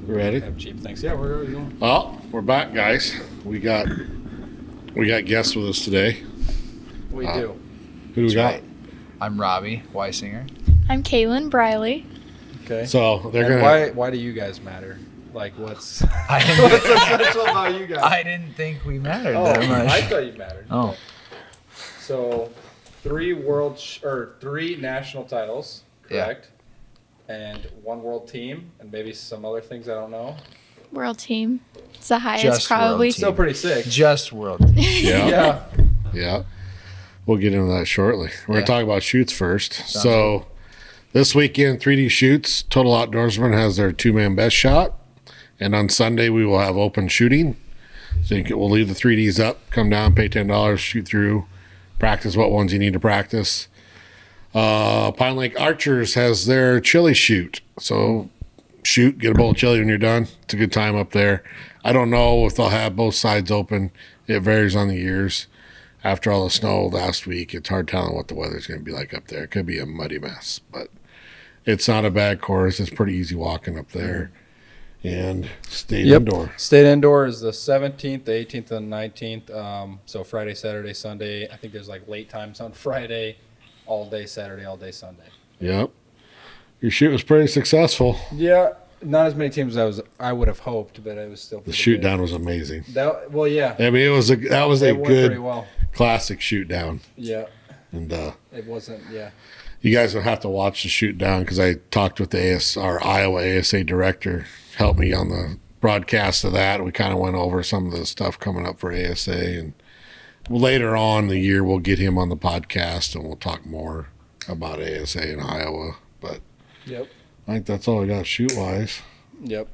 Ready? Have cheap things. Yeah, we're going. Well, we're back, guys. We got guests with us today. We do. Who do we got? Right. I'm Robby Weissinger. I'm Caelyn Briley. Okay. So they're And gonna. why do you guys matter? Like, what's so I special about you guys? didn't think we mattered Oh, that much. I thought you mattered. Oh. Okay. So, 3 national titles, correct? And 1 world team, and maybe some other things I don't know. World team. It's the highest, Just world probably. team. Still pretty sick. Just world. Yeah, Yeah. yeah. We'll get into that shortly. We're Yeah. gonna talk about shoots first. So this weekend, 3D Shoots, Total Outdoorsman has their 2-man best shot, and on Sunday we will have open shooting. So we'll leave the 3Ds up, come down, pay $10, shoot through, practice what ones you need to practice. Pine Lake Archers has their chili shoot. So shoot, get a bowl of chili when you're done. It's a good time up there. I don't know if they'll have both sides open. It varies on the years. After all the snow last week, it's hard telling what the weather's going to be like up there. It could be a muddy mess, but it's not a bad course. It's pretty easy walking up there. And stay indoor. State indoor is the 17th, the 18th, and the 19th. So Friday, Saturday, Sunday. I think there's like late times on Friday, all day Saturday, all day Sunday. Yep. Your shoot was pretty successful. Yeah, not as many teams as I would have hoped, but it was still The pretty shoot good. down was amazing. Well, yeah. I mean, that was a It went pretty good well. classic shoot down. Yeah, And it wasn't. Yeah. you guys will have to watch the shoot down because I talked with our Iowa ASA director, helped me on the broadcast of that. We kind of went over some of the stuff coming up for ASA, and later on in the year we'll get him on the podcast and we'll talk more about ASA in Iowa. But Yep. I think that's all I got shoot wise. Yep.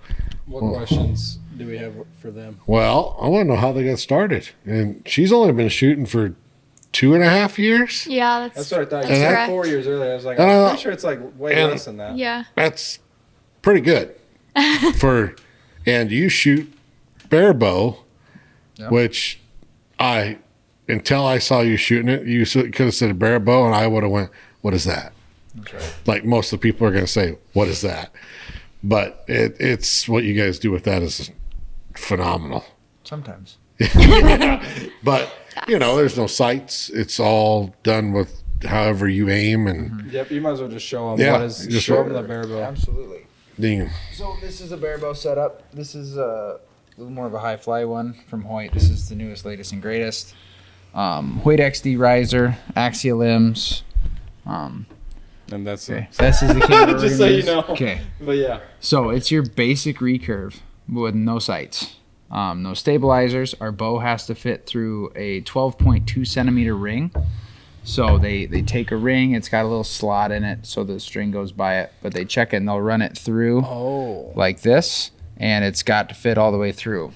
What Well- questions do we have for them? Well, I want to know how they got started. And she's only been shooting for 2.5 years. Yeah, That's what I thought. You That's said correct. 4 years earlier. I was like, Uh, I'm pretty sure it's like way and- less than that. Yeah. That's pretty good and you shoot barebow, Yeah. which until I saw you shooting it, you could have said barebow, and I would have went, "What is that?" That's right. Like most of the people are going to say, "What is that?" But it's what you guys do with that is phenomenal. Sometimes. But there's no sights. It's all done with however you aim and Yep. You might as well just show them Yeah, what is. just Show show- them the barebow. Absolutely. ding. So this is a barebow setup. This is a little more of a high fly one from Hoyt. This is the newest, latest, and greatest. Hoyt XD riser, axial limbs. And that's Okay, this is the camera. Just so you know. Okay, But yeah. so it's your basic recurve with no sights, no stabilizers. Our bow has to fit through a 12.2 centimeter ring. So they take a ring. It's got a little slot in it, so the string goes by it. But they check it and they'll run it through like this, and it's got to fit all the way through.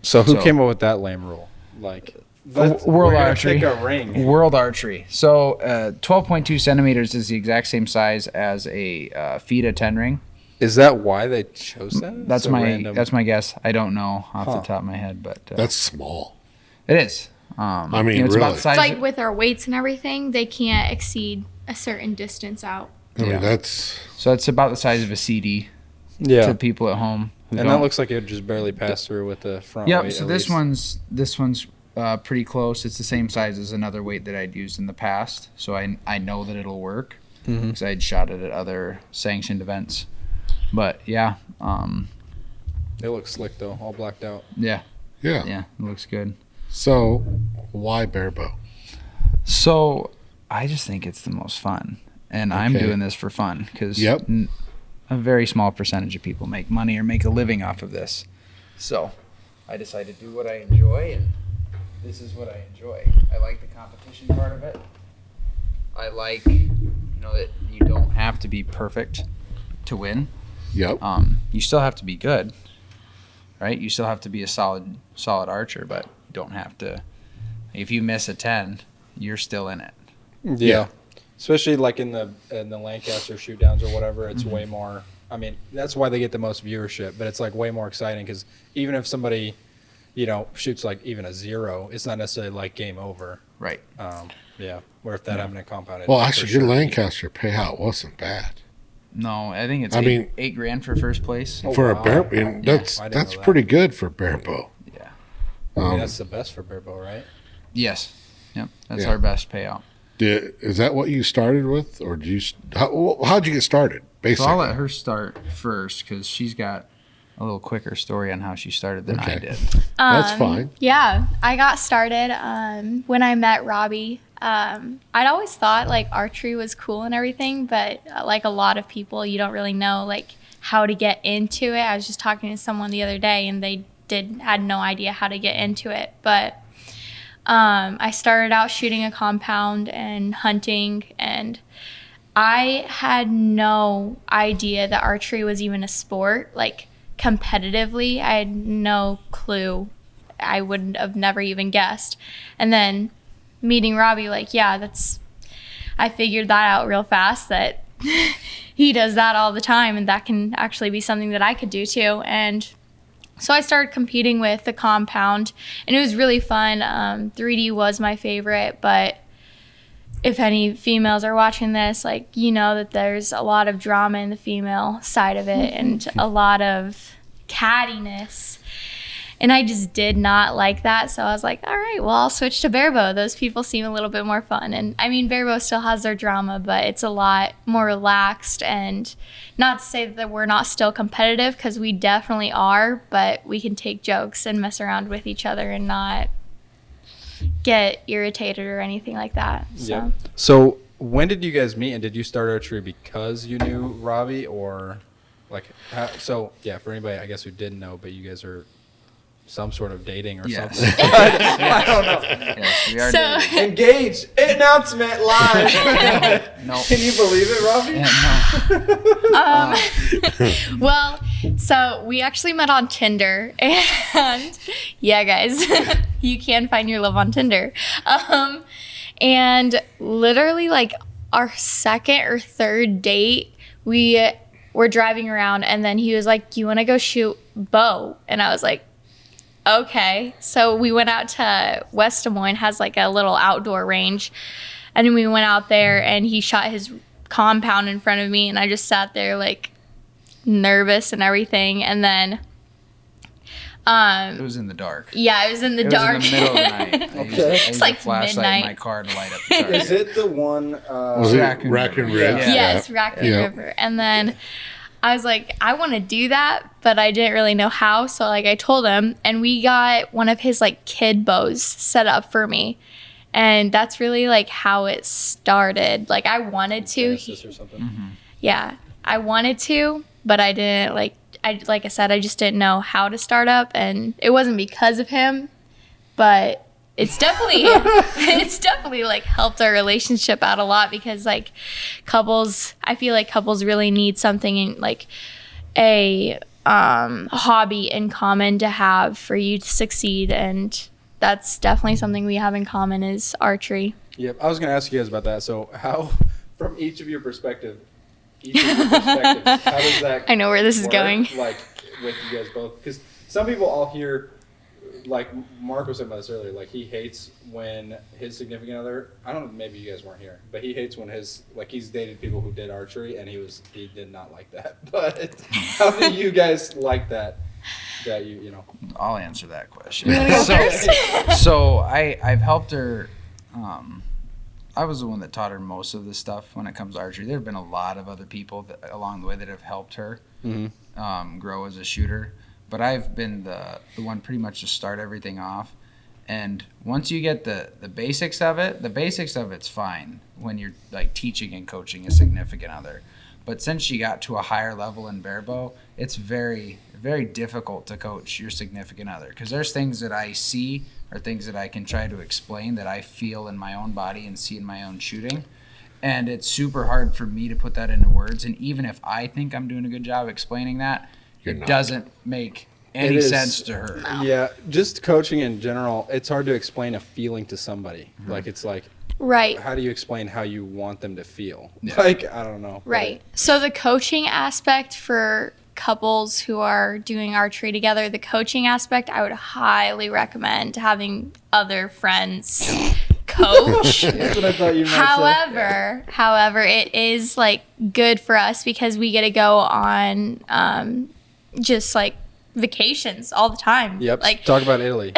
So who So- came up with that lame rule? Like World we're gonna Archery. Pick a ring. World Archery. So 12.2 centimeters is the exact same size as a FIDA 10 ring. Is that why they chose that? That's So my random. that's my guess. I don't know off the Huh. top of my head, but That's small. it is. I mean, it's about really. the size. It's like with our weights and everything, they can't exceed a certain distance out. I mean, Yeah. that's So it's about the size of a CD Yeah. to people at home. Who And don't. that looks like it would just barely pass through with the front Yep. weight. So at this least. one's pretty close. It's the same size as another weight that I'd used in the past, so I know that it'll work because I'd shot it at other sanctioned events. But yeah, It looks slick though, all blacked out. yeah. yeah, it looks good. So why barebow? So I just think it's the most fun, and I'm Okay. doing this for fun because Yep. a very small percentage of people make money or make a living off of this. So I decided to do what I enjoy, and this is what I enjoy. I like the competition part of it. I like, that you don't have to be perfect to win. Yep. You still have to be good, right? You still have to be a solid archer, but you don't have to. If you miss a 10, you're still in it. Yeah. Especially like in the Lancaster shoot downs or whatever, it's way more. I mean, that's why they get the most viewership, but it's like way more exciting because even if somebody, shoots like even a 0, it's not necessarily like game over. Right. Yeah. Where if that happened in compound. Well, actually, your Lancaster payout wasn't bad. No, I think it's I mean- $8,000 for first place. Oh, For wow. a bear, and I that's didn't that's know that. pretty good for barebow. Yeah. I mean, that's the best for barebow, right? Yes. Yep. That's Yeah. our best payout. Is that what you started with, or did you? How'd you get started? So Basically, I'll let her start first because she's got a little quicker story on how she started than I Okay. did. That's fine. Yeah, I got started when I met Robby. I'd always thought like archery was cool and everything, but like a lot of people, you don't really know like how to get into it. I was just talking to someone the other day, and they had no idea how to get into it. But I started out shooting a compound and hunting, and I had no idea that archery was even a sport. Like competitively, I had no clue. I would have never even guessed. And then meeting Robby, like, yeah, I figured that out real fast, that he does that all the time, and that can actually be something that I could do too. And so I started competing with the compound, and it was really fun. 3D was my favorite, but if any females are watching this, like, you know that there's a lot of drama in the female side of it and a lot of cattiness. And I just did not like that. So I was like, all right, well, I'll switch to barebow. Those people seem a little bit more fun. And I mean, barebow still has their drama, but it's a lot more relaxed. And not to say that we're not still competitive, because we definitely are, but we can take jokes and mess around with each other and not get irritated or anything like that. So. Yeah. So when did you guys meet, and did you start archery because you knew Robby, or like so yeah, for anybody I guess who didn't know, but you guys are some sort of dating or Yes. something. I don't know. Yes, we are So- dating. Engaged. Announcement live. No. Can you believe it, Robby? Yeah, no. Well, so we actually met on Tinder, and yeah, guys, you can find your love on Tinder. And literally, like our second or third date, we were driving around, and then he was like, "Do you want to go shoot bow?" And I was like, "Okay." So we went out to West Des Moines, has like a little outdoor range, and then we went out there, and he shot his compound in front of me, and I just sat there like nervous and everything. And then It was in the dark. yeah, it was in the It dark. was in the middle of the night. I used, It's I used like a flashlight midnight. in my car to light up the target. Is it the one? Was it Raccoon Raccoon River. Ridge? Yeah. Yes, Raccoon Yeah. River. And then I was like, I want to do that, but I didn't really know how. So like I told him, and we got one of his like kid bows set up for me. And that's really like how it started. Like I wanted to. Genesis or something. Yeah, I wanted to, but I didn't like I said, I just didn't know how to start up, and it wasn't because of him, but it's definitely like helped our relationship out a lot, because like I feel like couples really need something in like a hobby in common to have for you to succeed, and that's definitely something we have in common is archery. Yep. I was going to ask you guys about that. So how, from each of your perspectives, how does that I know where this is work, going. like with you guys both? Because some people I'll hear, like Mark was talking about this earlier, like he hates when his significant other, I don't know, maybe you guys weren't here, but he hates when he's dated people who did archery, and he did not like that. But how do you guys like that you know? I'll answer that question. You wanna go first? So I've helped her. I was the one that taught her most of the stuff when it comes to archery. There have been a lot of other people along the way that have helped her grow as a shooter. But I've been the one pretty much to start everything off. And once you get the basics of it, the basics of it's fine when you're like teaching and coaching a significant other. But since she got to a higher level in barebow, it's very, very difficult to coach your significant other, because there's things that I see or things that I can try to explain that I feel in my own body and see in my own shooting. And it's super hard for me to put that into words. And even if I think I'm doing a good job explaining that, it doesn't make any It is- sense to her. Yeah, just coaching in general, it's hard to explain a feeling to somebody. Like it's like, Right. how do you explain how you want them to feel? Yeah. Like, I don't know. Right. So the coaching aspect for couples who are doing archery together, the coaching aspect, I would highly recommend having other friends coach. That's what I thought you might However, it is like good for us because we get to go on just like vacations all the time. Yep. Like Talk about Italy.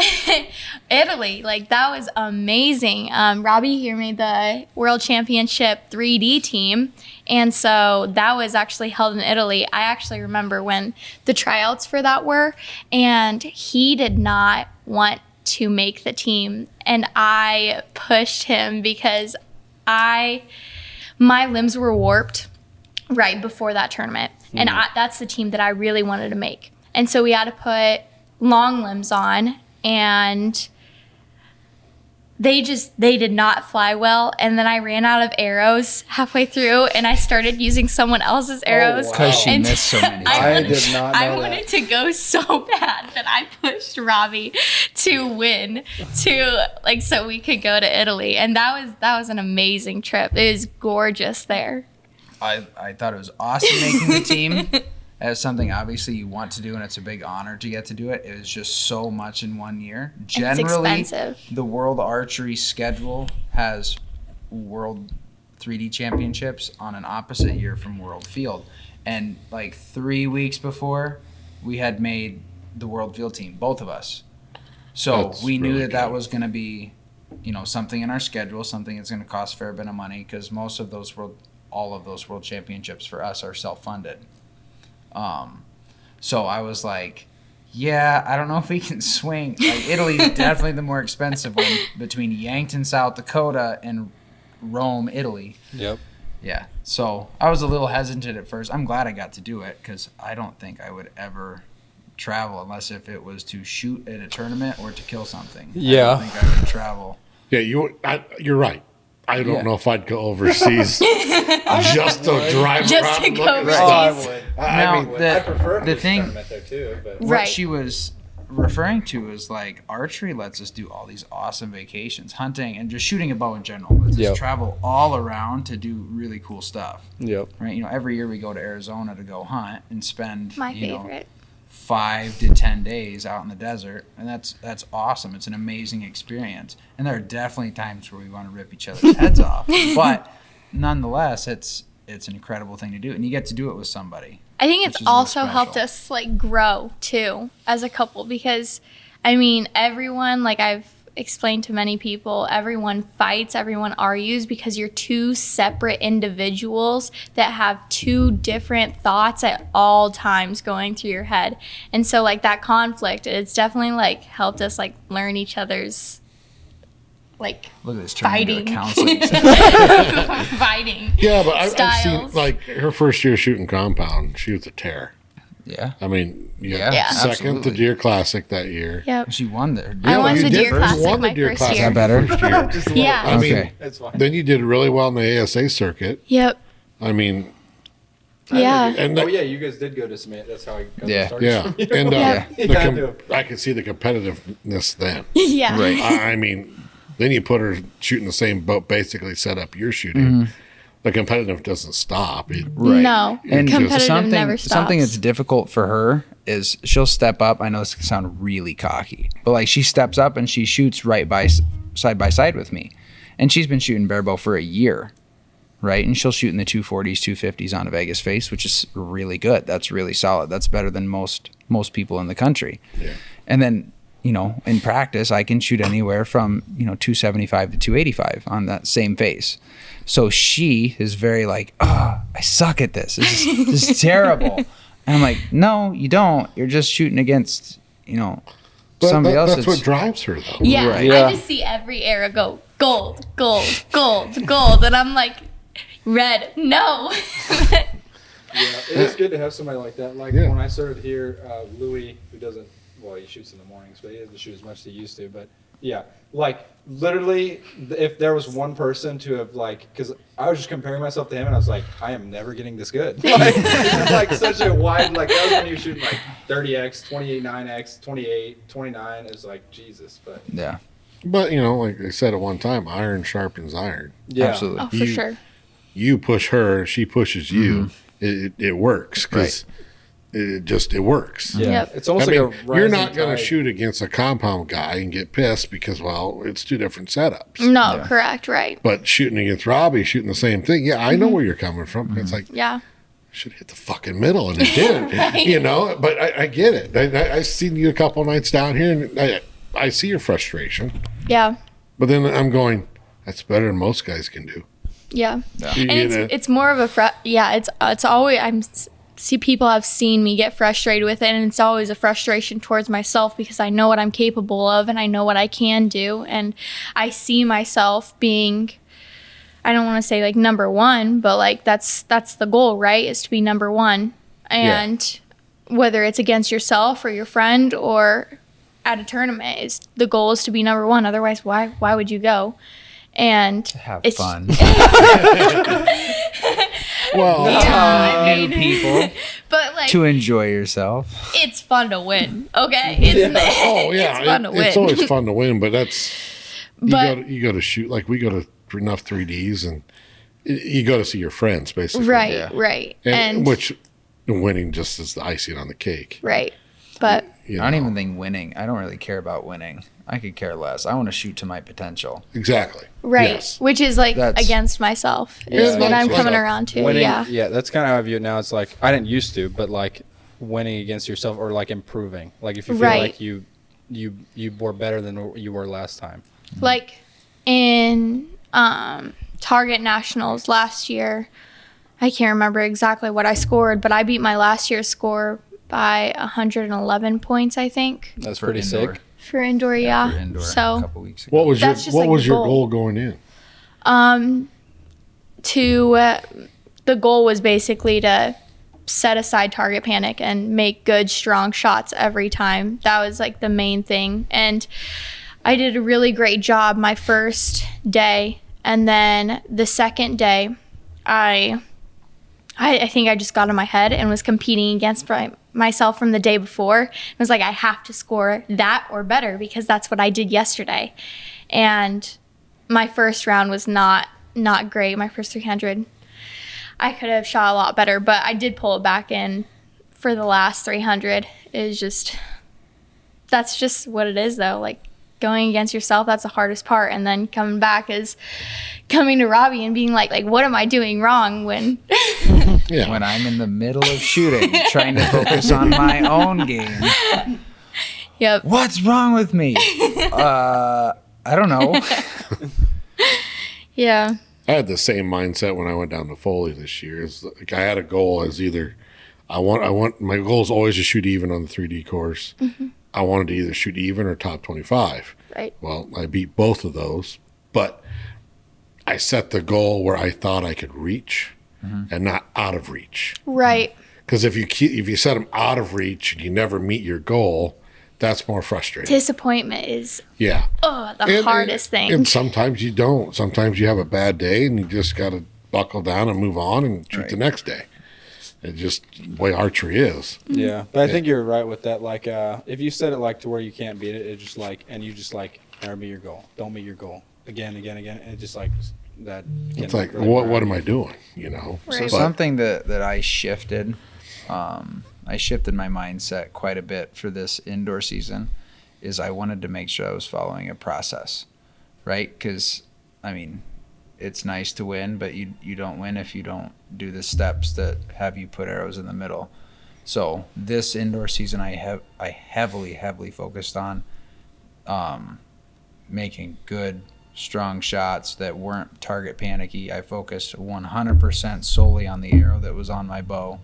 Italy, like that was amazing. Robby here made the World Championship 3D team, and so that was actually held in Italy. I actually remember when the tryouts for that were, and he did not want to make the team, and I pushed him because my limbs were warped right before that tournament, and that's the team that I really wanted to make. And so we had to put long limbs on, and they did not fly well. And then I ran out of arrows halfway through, and I started using someone else's arrows. Because she And missed so many times. I did not know I that. wanted to go so bad that I pushed Robby to win, so we could go to Italy. And that was an amazing trip. It was gorgeous there. I thought it was awesome making the team. As something obviously you want to do, and it's a big honor to get to do it. It was just so much in 1 year. Generally, it's expensive. The World Archery schedule has World 3D Championships on an opposite year from World Field. And like 3 weeks before, we had made the World Field team, both of us. So That's we knew really that good. was going to be, something in our schedule, something that's going to cost a fair bit of money, because all of those World Championships for us are self-funded. So I was like, yeah, I don't know if we can swing. Like, Italy's definitely the more expensive one between Yankton, South Dakota, and Rome, Italy. Yep. Yeah. So I was a little hesitant at first. I'm glad I got to do it because I don't think I would ever travel unless if it was to shoot at a tournament or to kill something. Yeah. I don't think I would travel. Yeah, you're right. I don't Yeah. know if I'd go overseas just to drive Just around to and go look at overseas. stuff. would. Now, I mean, the- I prefer the the thing- tournament there too, but What Right. she was referring to is like archery lets us do all these awesome vacations, hunting, and just shooting a bow in general. Lets Yep. us travel all around to do really cool stuff. yep. Right? Every year we go to Arizona to go hunt and spend My favorite. 5 to 10 days out in the desert, and that's awesome. It's an amazing experience, and there are definitely times where we want to rip each other's heads off, but nonetheless, it's an incredible thing to do, and you get to do it with somebody. I think Which it's is real also helped special. us like grow too as a couple because I mean everyone, like I've explained to many people, everyone fights, everyone argues because you're two separate individuals that have two different thoughts at all times going through your head. And so like that conflict, it's definitely like helped us like learn each other's like Look at this turning into a fighting. counseling session. fighting. yeah, but I've seen styles. like her first year shooting compound. She was a tear. Yeah. I mean, Yeah, Yeah. second absolutely. to Deer Classic that year. Yep. She won there. I won you the did Deer first. You Classic won the my Deer first Classic year. Is that better? first year. Just a Yeah. I mean, Okay. It's fine. then you did really well in the ASA circuit. Yep. I mean, Yeah. and Oh yeah, you guys did go to Smith. That's how I got Yeah. the started yeah, from you. and Yeah. You gotta do it. I could see the competitiveness then. Yeah. Right. I mean, then you put her shooting the same boat, basically set up you're shooting. The competitive doesn't stop. Right. No. And just Competitive never stops. Something that's difficult for her is she'll step up. I know this can sound really cocky, but like she steps up and she shoots side by side with me, and she's been shooting barebow for a year, right? And she'll shoot in the 240s, 250s on a Vegas face, which is really good. That's really solid. That's better than most people in the country. Yeah. And then in practice, I can shoot anywhere from 275 to 285 on that same face. So she is very like, I suck at this. This is terrible. And I'm like, no, you don't. You're just shooting against, But somebody else. that's what drives her, though. Yeah, Right. Yeah. I just see every arrow go gold, gold, gold, gold, and I'm like, red, no. Yeah, it is good to have somebody like that. Like Yeah. when I started here, Louis, who doesn't, well, he shoots in the mornings, but he doesn't shoot as much as he used to. But yeah, like literally, if there was one person to have because I was just comparing myself to him, and I was like, I am never getting this good. Like, it's like such a wide, that was when you were shooting like 30x, 28 9x, 28, 29. It's like Jesus, but Yeah, But, like I said at one time, iron sharpens iron. yeah, absolutely. Oh, for You- sure. You push her, she pushes you. It works because it works. Yeah, Yep. it's almost I like mean, a you're rising not going to tide. shoot against a compound guy and get pissed because, well, it's two different setups. No, Yeah. correct, right. But shooting against Robby, shooting the same thing. Yeah, I know Mm-hmm. where you're coming from. It's like, Yeah. should hit the fucking middle, and it did. You know, but I get it. I've seen you a couple nights down here, and I see your frustration. Yeah. But then I'm going, that's better than most guys can do. Yeah. You And know? it's more of a it's always see people have seen me get frustrated with it, and it's always a frustration towards myself because I know what I'm capable of and I know what I can do, and I see myself being, I don't want to say like number one, but like that's the goal, right? Is to be number one. And whether it's against yourself or your friend or at a tournament, is the goal is to be number one. Otherwise, why would you go? And Have it's fun. Well, yeah, New people but like to enjoy yourself. it's fun to win. Okay, it's oh yeah, it's fun to win. it's always fun to win, but that's But- you go to shoot, like we go to enough 3Ds, and you go to see your friends basically, right, Yeah. right, and which winning just is the icing on the cake. right. But You I don't know? even think winning. I don't really care about winning. I could care less. I want to shoot to my potential. Exactly. right, Yes. which is like That's- against myself is Yeah, what I'm that's coming what- around to. Winning, Yeah, that's kind of how I view it now. It's like I didn't used to, but like winning against yourself or like improving. Like if you feel Right. like you were better than you were last time. like in Target Nationals last year, I can't remember exactly what I scored, but I beat my last year's score by 111 points, I think, That's For pretty indoor. sick. for indoor. Yeah, For indoor a so couple weeks ago. What was That's just your like what was the your goal. goal going in? The goal was basically to set aside target panic and make good strong shots every time. That was like the main thing, and I did a really great job my first day, and then the second day I think I just got in my head and was competing against myself from the day before. It was like I have to score that or better because that's what I did yesterday. And my first round was not great. My first 300, I could have shot a lot better, but I did pull it back in for the last 300. That's just what it is though. Like going against yourself, that's the hardest part. And then coming back is coming to Robby and being like what am I doing wrong when Yeah. When I'm in the middle of shooting, trying to focus on my own game. Yep. What's wrong with me? I don't know. Yeah. I had the same mindset when I went down to Foley this year. Is like I had a goal as either I want my goal is always to shoot even on the 3D course. Mm-hmm. I wanted to either shoot even or top 25. Right. Well, I beat both of those, but I set the goal where I thought I could reach and not out of reach. Right. Because if you set them out of reach and you never meet your goal, that's more frustrating. Disappointment is Yeah. the hardest thing. And sometimes you don't. Sometimes you have a bad day and you just got to buckle down and move on and shoot the next day. It's just the way archery is. Yeah, but I think you're right with that. Like, if you set it like to where you can't beat it, it just like, and you just like, never meet your goal. Don't meet your goal again, and it just like that. can It's like, really what am grind I doing? You know. Right. So something that I shifted, I shifted my mindset quite a bit for this indoor season, is I wanted to make sure I was following a process, right? Because I mean, it's nice to win, but you don't win if you don't do the steps that have you put arrows in the middle. So this indoor season, I heavily focused on making good, strong shots that weren't target panicky. I focused 100% solely on the arrow that was on my bow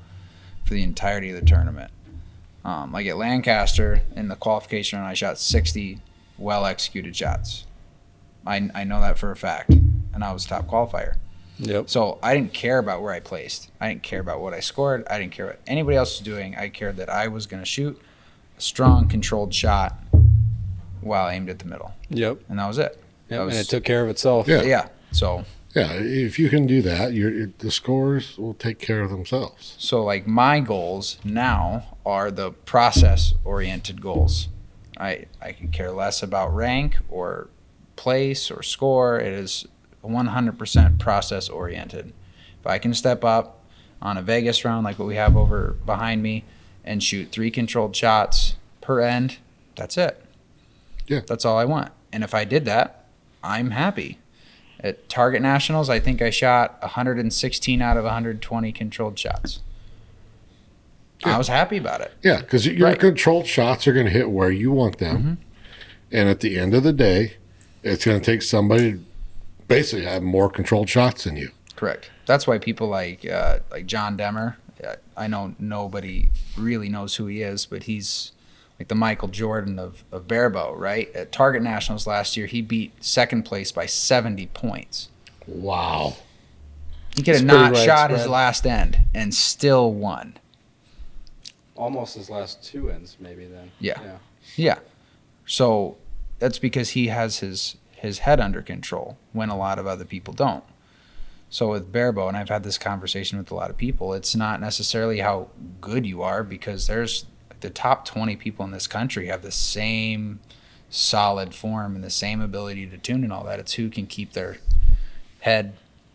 for the entirety of the tournament. Like at Lancaster in the qualification run, I shot 60 well-executed shots. I know that for a fact, and I was a top qualifier. Yep. So I didn't care about where I placed. I didn't care about what I scored. I didn't care what anybody else was doing. I cared that I was going to shoot a strong, controlled shot while aimed at the middle, Yep. and that was it. Yep. That was, And it took care of itself. Yeah. yeah. So If you can do that, the scores will take care of themselves. So like my goals now are the process oriented goals. I can care less about rank or place or score. It is 100% process oriented. If I can step up on a Vegas round like what we have over behind me and shoot 3 controlled shots per end. That's it. Yeah. That's all I want. And if I did that, I'm happy. At Target Nationals, I think I shot 116 out of 120 controlled shots. Yeah. I was happy about it. Yeah, because your Right. controlled shots are going to hit where you want them. And at the end of the day, it's going to take somebody to basically have more controlled shots than you. Correct. That's why people like John Demmer, I know nobody really knows who he is, but he's like the Michael Jordan of barebow, right? At Target Nationals last year, he beat second place by 70 points. Wow. He could have It's pretty not shot his widespread. last end and still won. Almost his last 2 ends, maybe then. Yeah. Yeah. So that's because he has his head under control when a lot of other people don't. So with barebow, and I've had this conversation with a lot of people, it's not necessarily how good you are, because there's the top 20 people in this country have the same solid form and the same ability to tune and all that. It's who can keep their head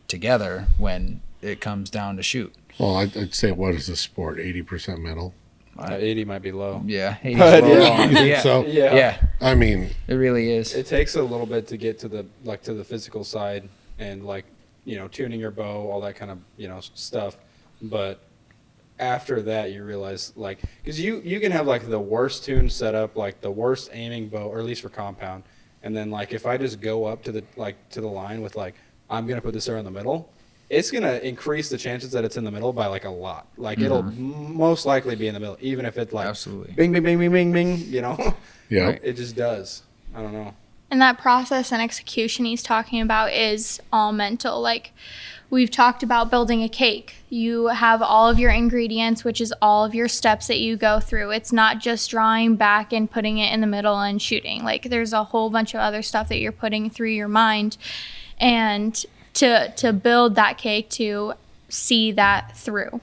together when it comes down to shoot. Well, I'd say, what is the sport? 80% mental? 80 might be low. Yeah. But Yeah. You think so? Yeah. Yeah, I mean, it really is. It takes a little bit to get to the physical side and tuning your bow, all that kind of stuff. But after that, you realize because you can have the worst tune setup, the worst aiming bow, or at least for compound, and then if I just go up to the line with I'm gonna put this arrow in the middle, it's gonna increase the chances that it's in the middle by a lot. It'll most likely be in the middle, even if it's Absolutely. bing bing bing bing bing bing. yeah. Right. It just does. I don't know. And that process and execution he's talking about is all mental. We've talked about building a cake. You have all of your ingredients, which is all of your steps that you go through. It's not just drawing back and putting it in the middle and shooting. There's a whole bunch of other stuff that you're putting through your mind. And to build that cake, to see that through.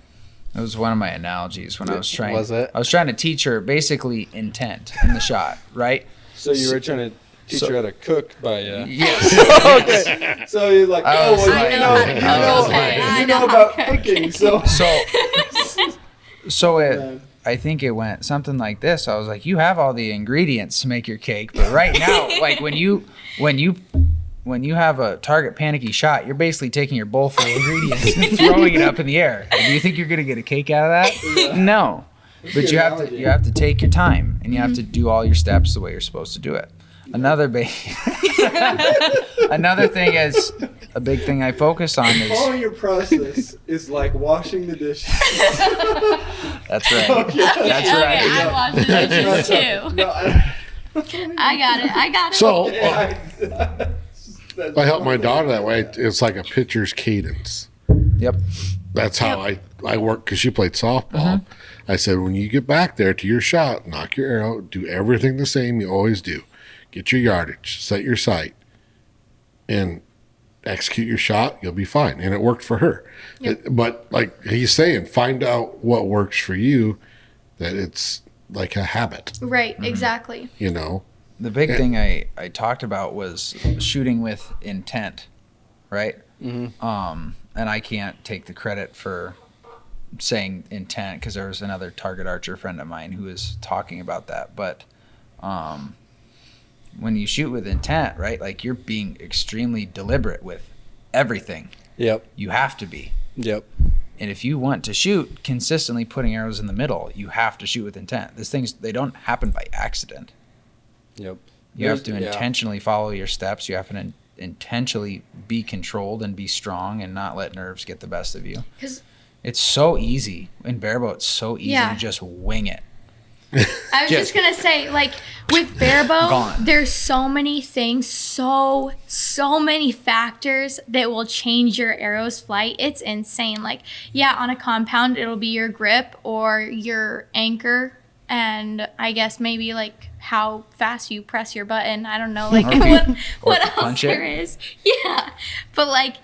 That was one of my analogies when I was trying. Was it? I was trying to teach her basically intent in the shot, right? So you were trying to teach her how to cook by Yes. okay. So you're like, I was like- you know about cooking. So I think it went something like this. I was like, you have all the ingredients to make your cake, but right now, when you have a target panicky shot, you're basically taking your bowl full of ingredients and throwing it up in the air. Do you think you're gonna get a cake out of that? No. But you have to take your time, and you have to do all your steps the way you're supposed to do it. Another thing is a big thing I focus on is following your process is like washing the dishes. that's right. That's Okay, right. I watch the dishes too. No, I got it. So that's I help my daughter that way. It's like a pitcher's cadence. Yep. That's how I work, because she played softball. I said, when you get back there to your shot, knock your arrow, do everything the same you always do. Get your yardage, set your sight, and execute your shot. You'll be fine. And it worked for her. But like he's saying, find out what works for you, that it's like a habit, Right, exactly. The big thing I talked about was shooting with intent, right? And I can't take the credit for saying intent, because there was another target archer friend of mine who was talking about that. But when you shoot with intent, right, you're being extremely deliberate with everything. Yep. You have to be. Yep. And if you want to shoot consistently putting arrows in the middle, you have to shoot with intent. They don't happen by accident. Yep. You have to intentionally follow your steps. You have to intentionally be controlled and be strong and not let nerves get the best of you. 'Cause It's so easy. In barebow, it's so easy Yeah. to just wing it. I was just gonna say, with barebow, Gone. there's so many things, so many factors that will change your arrow's flight. It's insane. On a compound, it'll be your grip or your anchor, and I guess maybe how fast you press your button. I don't know, what else punch there it. is. Yeah, but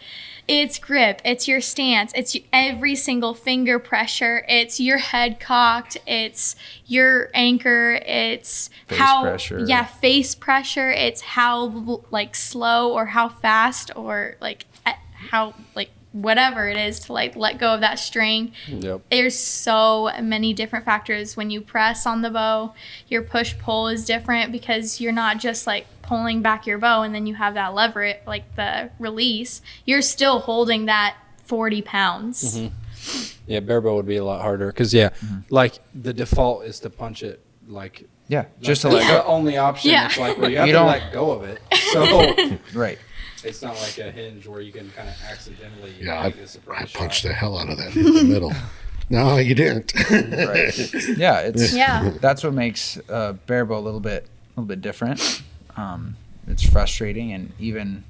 it's grip, it's your stance, it's every single finger pressure, it's your head cocked, it's your anchor, it's Face how pressure. face pressure, it's how slow or how fast or how whatever it is to like let go of that string. Yep. There's so many different factors when you press on the bow. Your push pull is different because you're not just like pulling back your bow and then you have that lever, like the release. You're still holding that 40 pounds. Yeah, barebow would be a lot harder because like the default is to punch it like. Yeah, just to that's let go. the only option. Yeah. It's like, well, you have You to don't- let go of it. So Right. it's not like a hinge where you can kind of accidentally Yeah, make a I surprise punched shot. the hell out of that in the middle. No, you didn't. Right. Yeah, it's Yeah. that's what makes barebow a little bit different. It's frustrating, and even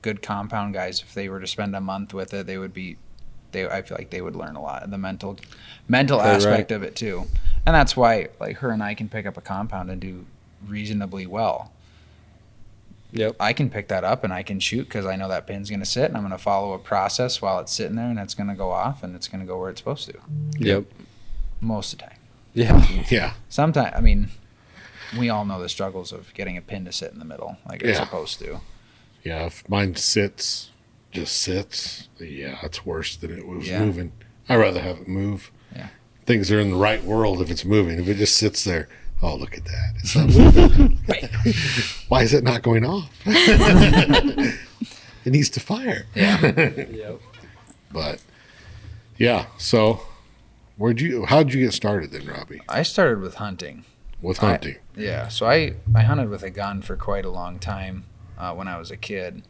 good compound guys, if they were to spend a month with it, I feel like they would learn a lot. The mental aspect of it too, and that's why like her and I can pick up a compound and do reasonably well. Yep. I can pick that up and I can shoot because I know that pin's going to sit, and I'm going to follow a process while it's sitting there, and it's going to go off, and it's going to go where it's supposed to. Yep. Most of the time. Yeah. Yeah. Sometimes, I mean, we all know the struggles of getting a pin to sit in the middle like it's Yeah. supposed to. Yeah. If mine just sits, yeah, it's worse than it was Yeah. moving. I'd rather have it move. Yeah. Things are in the right world if it's moving. If it just sits there, oh, look at that. It's not moving. Why is it not going off? It needs to fire. Yeah. Yep. But yeah, so how'd you get started then, Robbie, I started with hunting. with hunting? Yeah. So I hunted with a gun for quite a long time when I was a kid.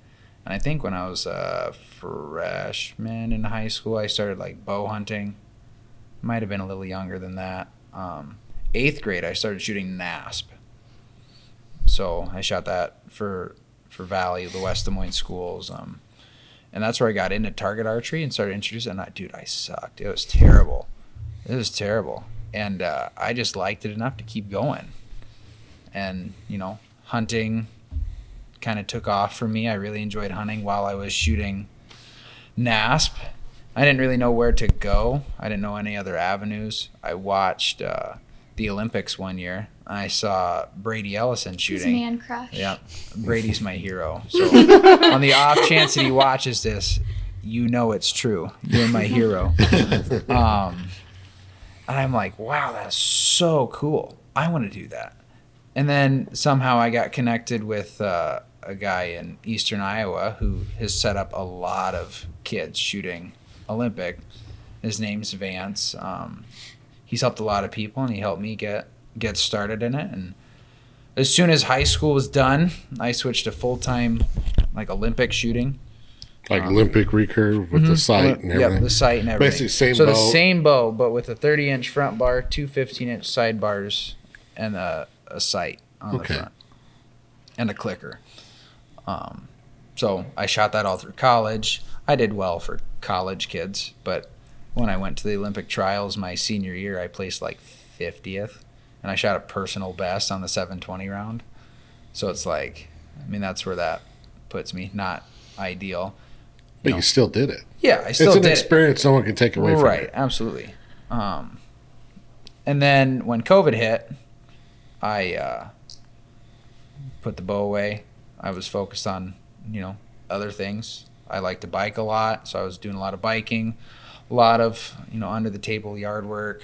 And I think when I was a freshman in high school, I started like bow hunting. Might have been a little younger than that. 8th grade, I started shooting NASP. So I shot that for Valley, the West Des Moines schools. And that's where I got into target archery and started introducing it. Dude, I sucked. It was terrible. And I just liked it enough to keep going. And, hunting kind of took off for me. I really enjoyed hunting while I was shooting NASP. I didn't really know where to go. I didn't know any other avenues. I watched the Olympics one year. I saw Brady Ellison His shooting. man crush. Yeah, Brady's my hero. So on the off chance that he watches this, it's true. You're my hero. And I'm like, wow, that's so cool. I want to do that. And then somehow I got connected with a guy in Eastern Iowa who has set up a lot of kids shooting Olympic. His name's Vance. He's helped a lot of people, and he helped me get started in it. And as soon as high school was done, I switched to full-time like Olympic shooting. Like Olympic recurve with the sight and everything. Yep, the sight and everything. Basically same so bow. the same bow, but with a 30-inch front bar, 2 15-inch side bars, and a sight on the front, and a clicker. So I shot that all through college. I did well for college kids, but when I went to the Olympic trials my senior year, I placed like 50th, and I shot a personal best on the 720 round. So it's like, that's where that puts me. Not ideal. But you still did it. Yeah, I still It's an did it. experience no one can take away from Right, you. absolutely. And then when COVID hit, I put the bow away. I was focused on, other things. I like to bike a lot, so I was doing a lot of biking, a lot of, under the table yard work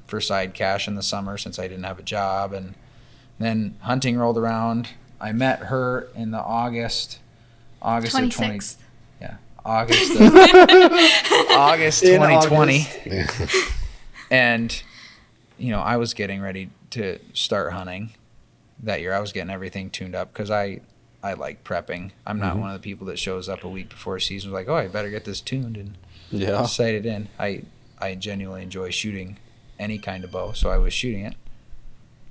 for side cash in the summer since I didn't have a job. And then hunting rolled around. I met her in the August of 26th. August 2020. And, I was getting ready to start hunting that year. I was getting everything tuned up because I like prepping. I'm not one of the people that shows up a week before season like, oh, I better get this tuned and sighted in. I genuinely enjoy shooting any kind of bow, so I was shooting it.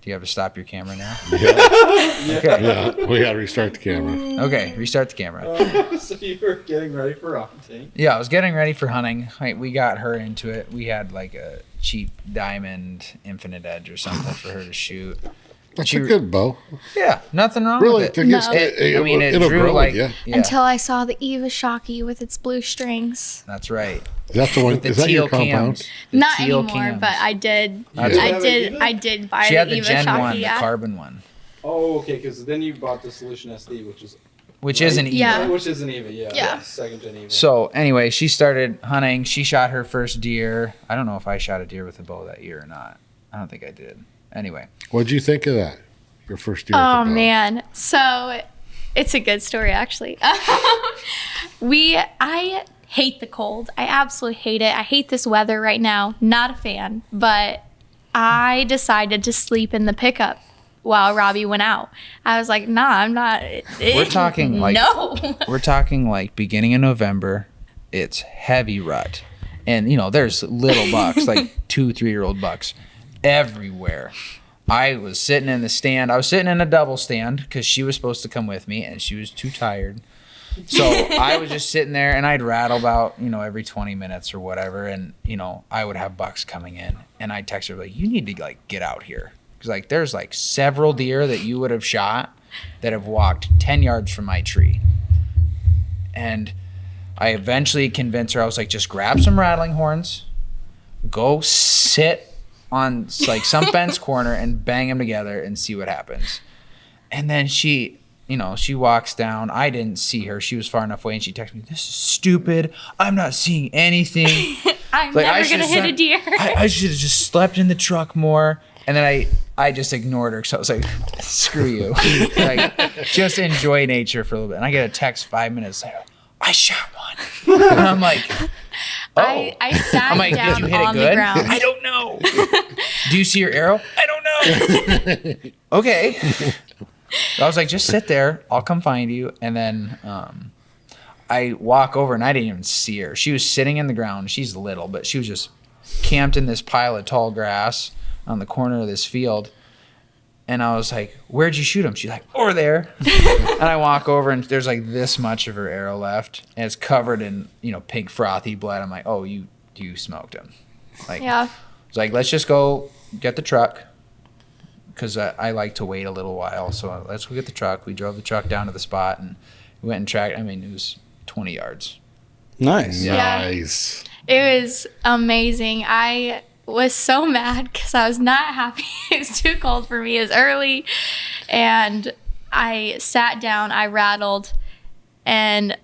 Do you have to stop your camera now? Okay. Yeah, we got to restart the camera. Okay, restart the camera. So you were getting ready for hunting. Yeah, I was getting ready for hunting. We got her into it. We had like a cheap diamond infinite edge or something for her to shoot. That's a good bow. Yeah, nothing wrong Really, with to it. get No. It it'll drew grow like with you. Until I saw the Eva Shockey with its blue strings. That's right. Is that the one? With the Is that your teal compound? cams. The Not teal anymore, cams. but I did. That's I did buy She the had the Eva Gen Shockey. 1, the Yeah. carbon one. Oh, okay, because then you bought the Solution SD, which is which isn't even. Yeah. Which isn't even, yeah. Yeah. Second gen even. So anyway, she started hunting. She shot her first deer. I don't know if I shot a deer with a bow that year or not. I don't think I did. Anyway. What'd you think of that? Your first deer? Oh with the bow? man, so it's a good story actually. I hate the cold. I absolutely hate it. I hate this weather right now. Not a fan. But I decided to sleep in the pickup while Robby went out. I was like, nah, I'm not. We're talking like no. We're talking like beginning of November. It's heavy rut. And there's little bucks, like 2-3-year-old bucks everywhere. I was sitting in the stand. I was sitting in a double stand because she was supposed to come with me and she was too tired. So I was just sitting there and I'd rattle about, every 20 minutes or whatever. And, I would have bucks coming in and I'd text her like, you need to like get out here. Cause like, there's like several deer that you would have shot that have walked 10 yards from my tree. And I eventually convinced her, I was like, just grab some rattling horns, go sit on like some fence corner and bang them together and see what happens. And then she walks down. I didn't see her. She was far enough away and she texted me, this is stupid. I'm not seeing anything. I'm never going to hit a deer. I should have just slept in the truck more. And then I just ignored her. So I was like, screw you. Like, just enjoy nature for a little bit. And I get a text 5 minutes later, I shot one. And I'm like, oh. I sat I'm like, down did you hit on it good? the ground. I don't know. Do you see your arrow? I don't know. Okay. I was like, just sit there. I'll come find you. And then I walk over and I didn't even see her. She was sitting in the ground. She's little, but she was just camped in this pile of tall grass on the corner of this field. And I was like, where'd you shoot him? She's like, over there. And I walk over and there's like this much of her arrow left. And it's covered in, pink frothy blood. I'm like, oh, you smoked him. Like, Yeah. it's like, let's just go get the truck. Because I like to wait a little while. So let's go get the truck. We drove the truck down to the spot and we went and tracked. I mean, it was 20 yards. Nice. Yeah. Nice. It was amazing. I was so mad because I was not happy. It was too cold for me. It was early. And I sat down. I rattled. And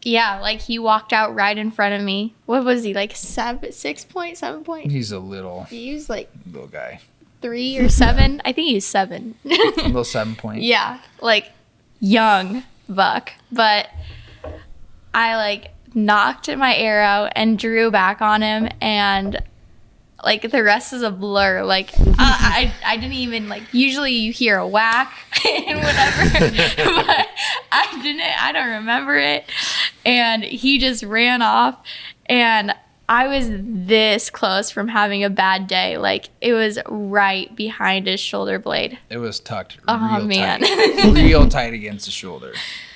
yeah, like he walked out right in front of me. What was he, like 6 point, 7 point? He's a little He was like guy. 3 or 7. I think he was 7. A little 7 point. Yeah, like young buck. But I like knocked my arrow and drew back on him, and like the rest is a blur. Like I didn't even like. Usually you hear a whack and whatever, but I didn't. I don't remember it. And he just ran off, and I was this close from having a bad day. Like it was right behind his shoulder blade. It was tucked Oh, real man. tight. Real tight against the shoulder.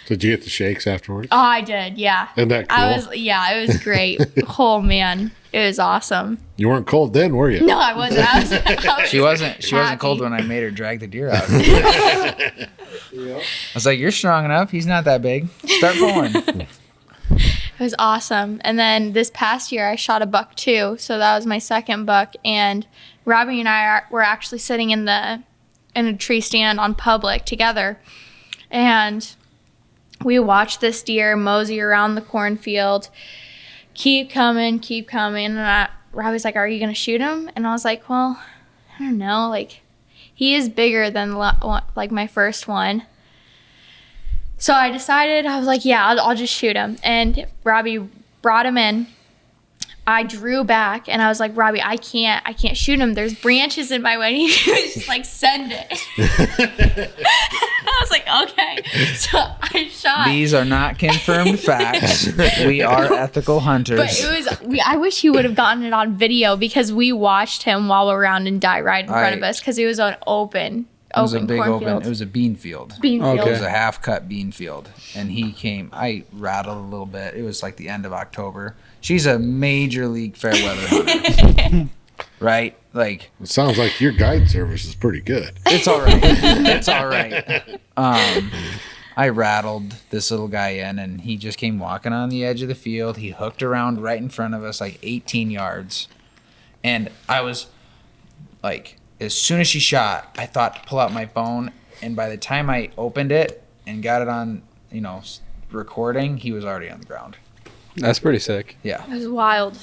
Did you get the shakes afterwards? Oh, I did. Yeah. Isn't that cool? It was great. Oh man, it was awesome. You weren't cold then, were you? No, I wasn't. I was She wasn't happy. cold when I made her drag the deer out. I was like, you're strong enough. He's not that big. Start pulling. It was awesome. And then this past year, I shot a buck too. So that was my second buck. And Robby and I were actually sitting in a tree stand on public together, and we watched this deer mosey around the cornfield, keep coming. And Robby's like, are you going to shoot him? And I was like, well, I don't know. Like, he is bigger than like my first one. So I decided, I was like, yeah, I'll just shoot him. And Robby brought him in. I drew back and I was like, Robby, I can't shoot him. There's branches in my way. And he was just like, send it. I was like, okay. So I shot. These are not confirmed facts. We are ethical hunters. But it was, I wish he would have gotten it on video because we watched him while around and die right in front of us because it was an open It was a big cornfield. it was a bean field. Bean field. It was a half cut bean field. And he came, I rattled a little bit. It was like the end of October. She's a major league fair weather hunter. Right? Like, It sounds like your guide service is pretty good. it's all right. It's all right. I rattled this little guy in and he just came walking on the edge of the field. He hooked around right in front of us, like 18 yards. And I was like, as soon as she shot, I thought to pull out my phone. And by the time I opened it and got it on recording, he was already on the ground. That's pretty sick. Yeah. It was wild.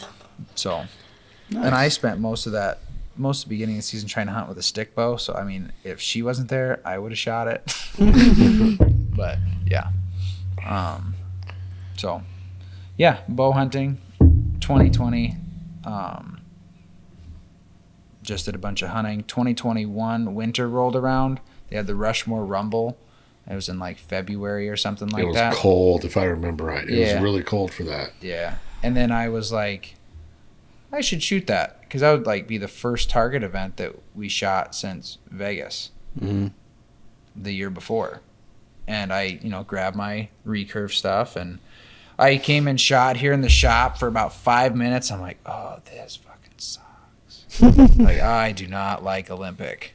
So, and I spent most of the beginning of the season trying to hunt with a stick bow. So, I mean, if she wasn't there, I would have shot it. But yeah. So yeah, bow hunting 2020. Just did a bunch of hunting. 2021 winter rolled around. They had the Rushmore Rumble. It was in like February or something like that. It was cold, if I remember right. It was really cold for that. Yeah. And then I was like, I should shoot that, because that would like be the first target event that we shot since Vegas the year before. And I, grabbed my recurve stuff, and I came and shot here in the shop for about 5 minutes. I'm like, oh, this fucking sucks. Like, I do not like Olympic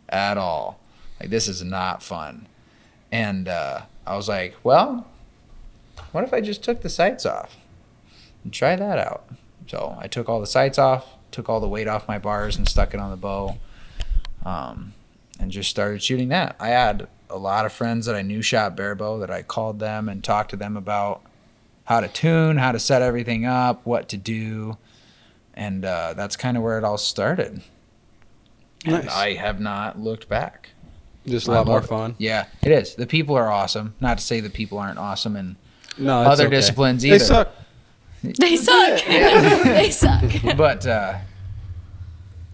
at all. Like, this is not fun. And I was like, well, what if I just took the sights off and try that out? So I took all the sights off, took all the weight off my bars and stuck it on the bow, and just started shooting that. I had a lot of friends that I knew shot barebow that I called them and talked to them about how to tune, how to set everything up, what to do. And that's kind of where it all started. Nice. And I have not looked back. Just a lot more fun. Yeah, it is. The people are awesome. Not to say the people aren't awesome in No, other disciplines either. They suck. They suck. They suck. But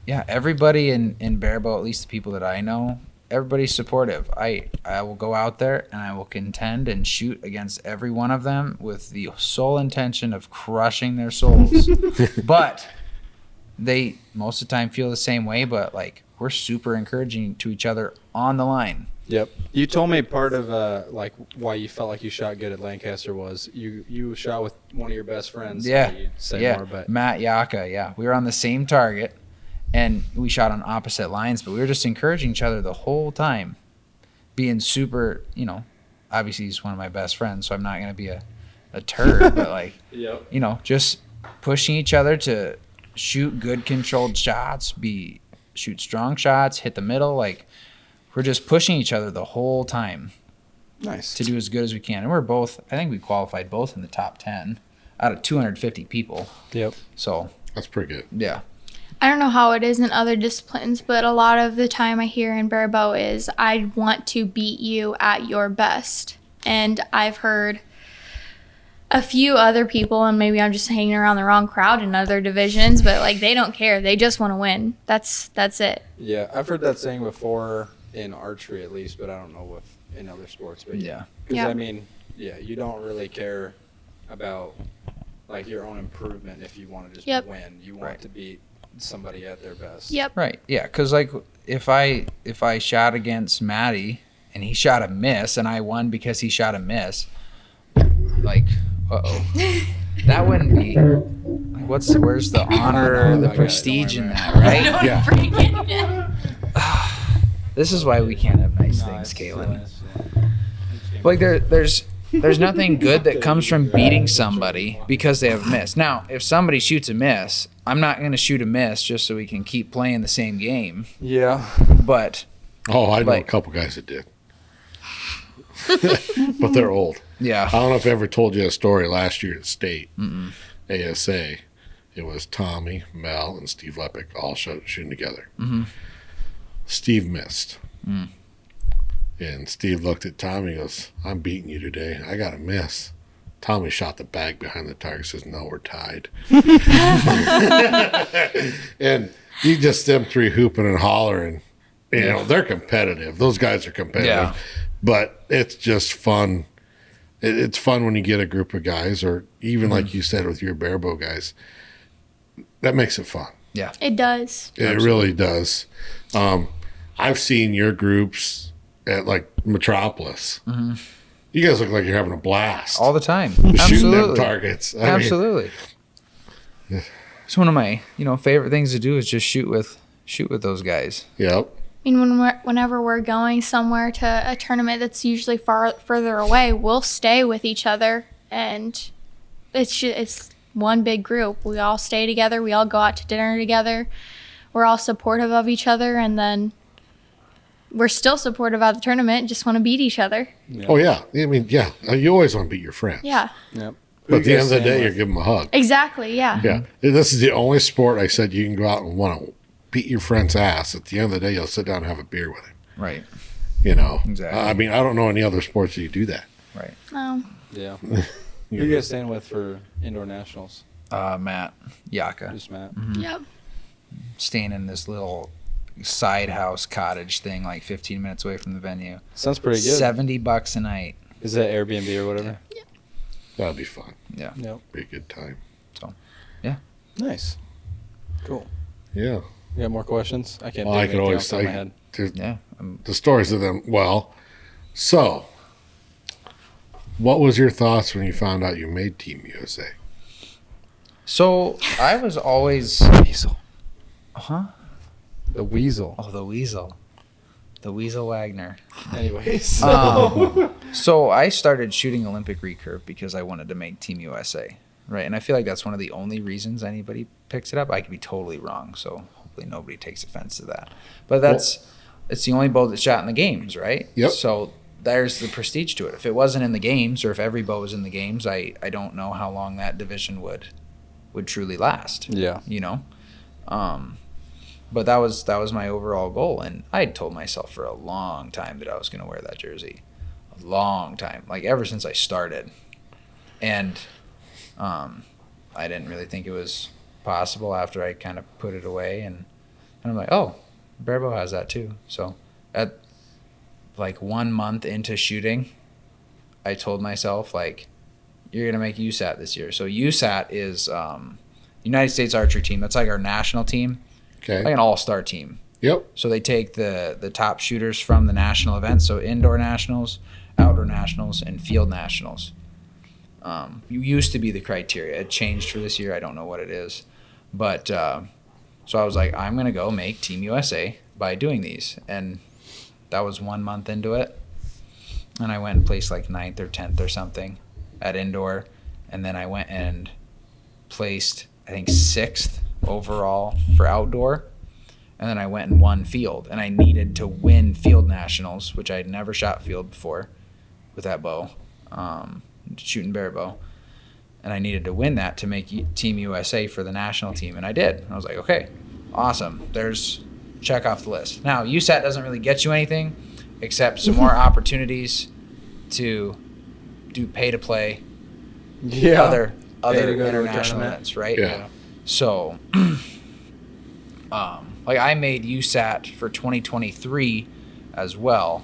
yeah, everybody in barebow, at least the people that I know, everybody's supportive. I will go out there and I will contend and shoot against every one of them with the sole intention of crushing their souls. But they most of the time feel the same way, but like, we're super encouraging to each other on the line. Yep. You told me part of like why you felt like you shot good at Lancaster was you shot with one of your best friends. Yeah. You'd say Yeah. more, but Matt Yaka. Yeah. We were on the same target and we shot on opposite lines, but we were just encouraging each other the whole time, being super, obviously he's one of my best friends, so I'm not going to be a turd, but like, yep. Just pushing each other to shoot good controlled shots, shoot strong shots, hit the middle. Like, we're just pushing each other the whole time. Nice. To do as good as we can. And we're both, I think we qualified both in the top 10 out of 250 people. Yep. So, That's pretty good. yeah. I don't know how it is in other disciplines, but a lot of the time I hear in barebow is I want to beat you at your best. And I've heard a few other people, and maybe I'm just hanging around the wrong crowd in other divisions, but like, they don't care. They just want to win. That's it. Yeah, I've heard that saying before in archery at least, but I don't know if in other sports. But Yeah. because Yeah. I mean, you don't really care about like your own improvement if you want to just Yep. win. You want Right. to beat somebody at their best. Yep. Right. Yeah. Because, like, if I shot against Matty and he shot a miss and I won because he shot a miss, like, that wouldn't be. Like, where's the honor or the prestige in that, right? Yeah. This is why we can't have nice things, Caelyn. Like, there's nothing good that comes from beating somebody because they have a miss. Now, if somebody shoots a miss, I'm not going to shoot a miss just so we can keep playing the same game. Yeah. But Oh, I know Like- a couple guys that did. But they're old. yeah, I don't know if I ever told you a story last year at state ASA. It was Tommy, Mel, and Steve Lepick all shooting together. Steve missed. And Steve looked at Tommy and goes, I'm beating you today. I got a miss. Tommy shot the bag behind the target, says, no, we're tied. And you just them three hooping and hollering. They're competitive. Those guys are competitive. Yeah. But it's just fun. It's fun when you get a group of guys, or even like you said with your barebow guys. That makes it fun. yeah, It does. It really does. I've seen your groups at like Metropolis. You guys look like you're having a blast. all the time. Shooting them Absolutely, targets. I mean, absolutely. It's one of my favorite things to do is just shoot with those guys. yep. I mean, whenever we're going somewhere to a tournament that's usually further away, we'll stay with each other, and it's one big group. We all stay together. We all go out to dinner together. We're all supportive of each other, and then we're still supportive of the tournament, just want to beat each other. Yeah. Oh yeah, I mean, yeah, you always want to beat your friends. Yeah, Yep. But at the end of the day, you're giving them a hug. exactly. Yeah. Yeah, this is the only sport I said you can go out and want to beat your friend's ass. At the end of the day, you'll sit down and have a beer with him. Right. You know, Exactly. I mean, I don't know any other sports that you do that. Right. Yeah. Who you guys staying with for indoor nationals? Matt Yaka. Just Matt. Yep. Staying in this little side house cottage thing, like 15 minutes away from the venue. Sounds pretty good. $70 a night. Is that Airbnb or whatever? That'd be fun. Yeah. Yep. Be a good time. Nice. Cool. Yeah. You got more questions? I can't Well, I think could of anything always off the top of my say head. Yeah. the stories of them. Well, so what was your thoughts when you found out you made Team USA? So I was always. Weasel. Huh? The weasel. Oh, the weasel. The Weasel Wagner. Anyways. So I started shooting Olympic recurve because I wanted to make Team USA, right? And I feel like that's one of the only reasons anybody picks it up. I could be totally wrong, so hopefully nobody takes offense to that. But it's the only bow that's shot in the games, right? Yep. So there's the prestige to it. If it wasn't in the games, or if every bow was in the games, I don't know how long that division would truly last. Yeah. You know? But that was my overall goal, and I had told myself for a long time that I was going to wear that jersey. A long time, like ever since I started. And I didn't really think it was possible after I kind of put it away, and I'm like, oh, barebow has that too. So at like 1 month into shooting, I told myself, like, you're going to make USAT this year. So USAT is United States Archery Team. That's like our national team. Okay. Like an all-star team. Yep. So they take the top shooters from the national events, so indoor nationals, outdoor nationals, and field nationals. You used to be the criteria. It changed for this year. I don't know what it is. But so I was like, I'm going to go make Team USA by doing these. And that was 1 month into it. And I went and placed like 9th or 10th or something at indoor. And then I went and placed, I think, 6th overall for outdoor. And then I went and won field, and I needed to win field nationals, which I had never shot field before with that bow, shooting barebow. And I needed to win that to make Team USA for the national team, and I did. And I was like, okay, awesome. There's check off the list. Now, USAT doesn't really get you anything except some more opportunities to do pay to play, other international events, right? Yeah. So, like I made USAT for 2023 as well,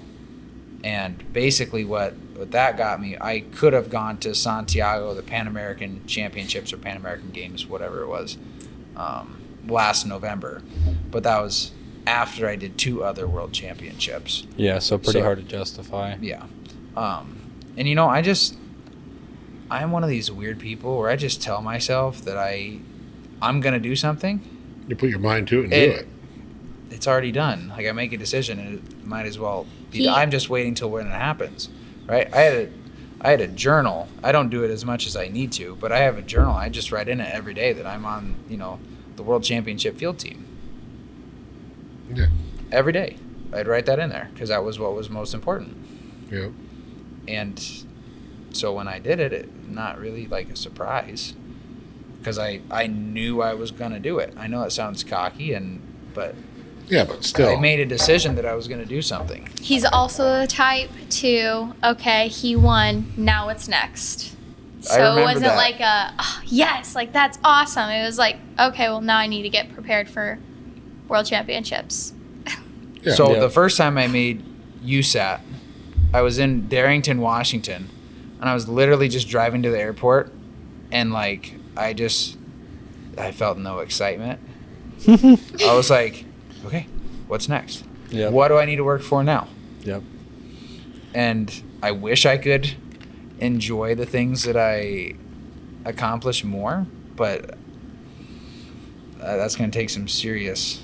and basically what that got me, I could have gone to Santiago, the Pan American Championships or Pan American Games, whatever it was, last November, but that was after I did 2 other World Championships. Yeah, so pretty hard to justify. Yeah, and you know, I'm one of these weird people where I just tell myself that I'm gonna do something. You put your mind to it and do it. It's already done. Like I make a decision, and it might as well be. I'm just waiting till when it happens, right? I had a journal. I don't do it as much as I need to, but I have a journal. I just write in it every day that I'm on, the World Championship field team. Yeah. Every day, I'd write that in there because that was what was most important. Yeah. And so when I did it, not really like a surprise. Because I knew I was going to do it. I know it sounds cocky, but Yeah, but still. I made a decision that I was going to do something. He's also the type to, okay, he won, now what's next? I So it remember wasn't that. like yes, like that's awesome. It was like, okay, well now I need to get prepared for World Championships. Yeah. So Yeah. the first time I made USAT, I was in Darrington, Washington, and I was literally just driving to the airport, and like I felt no excitement. I was like, okay, what's next? Yep. What do I need to work for now? Yep. And I wish I could enjoy the things that I accomplish more, but that's going to take some serious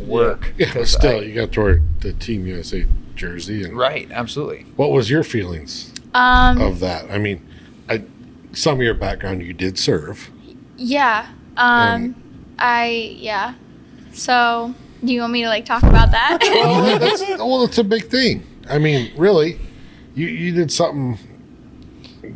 work. Yeah, but 'cause still, you got to wear the Team USA jersey. And right, absolutely. what was your feelings of that? I mean, some of your background, you did serve. Yeah. And- So Do you want me to like talk about that? Well, that's a big thing. I mean, really, you did something.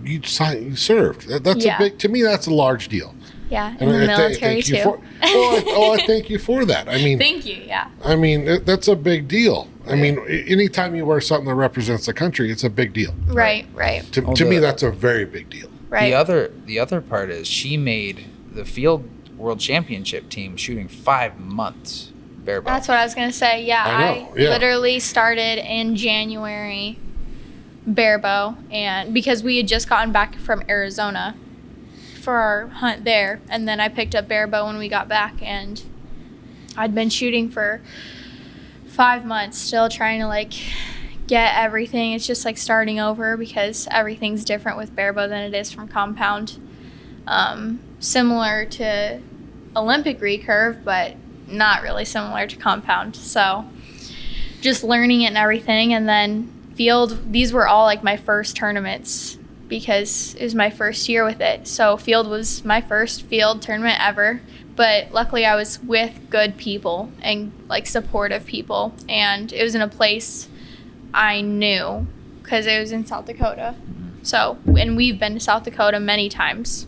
You served. That's a big. To me, that's a large deal. Yeah, in the military too. I thank you for that. I mean, thank you. Yeah. I mean, that's a big deal. I mean, anytime you wear something that represents the country, it's a big deal. Right. To me, that's a very big deal. Right. The other part is she made the field world championship team shooting 5 months barebow. That's what I was gonna say. Yeah, I Yeah. literally started in January barebow, and because we had just gotten back from Arizona for our hunt there, and then I picked up barebow when we got back, and I'd been shooting for 5 months, still trying to like get everything. It's just like starting over because everything's different with barebow than it is from compound. Similar to Olympic recurve, but not really similar to compound. So just learning it and everything, and then field, these were all like my first tournaments because it was my first year with it. So field was my first field tournament ever, but luckily I was with good people and like supportive people, and it was in a place I knew because it was in South Dakota. So, and we've been to South Dakota many times.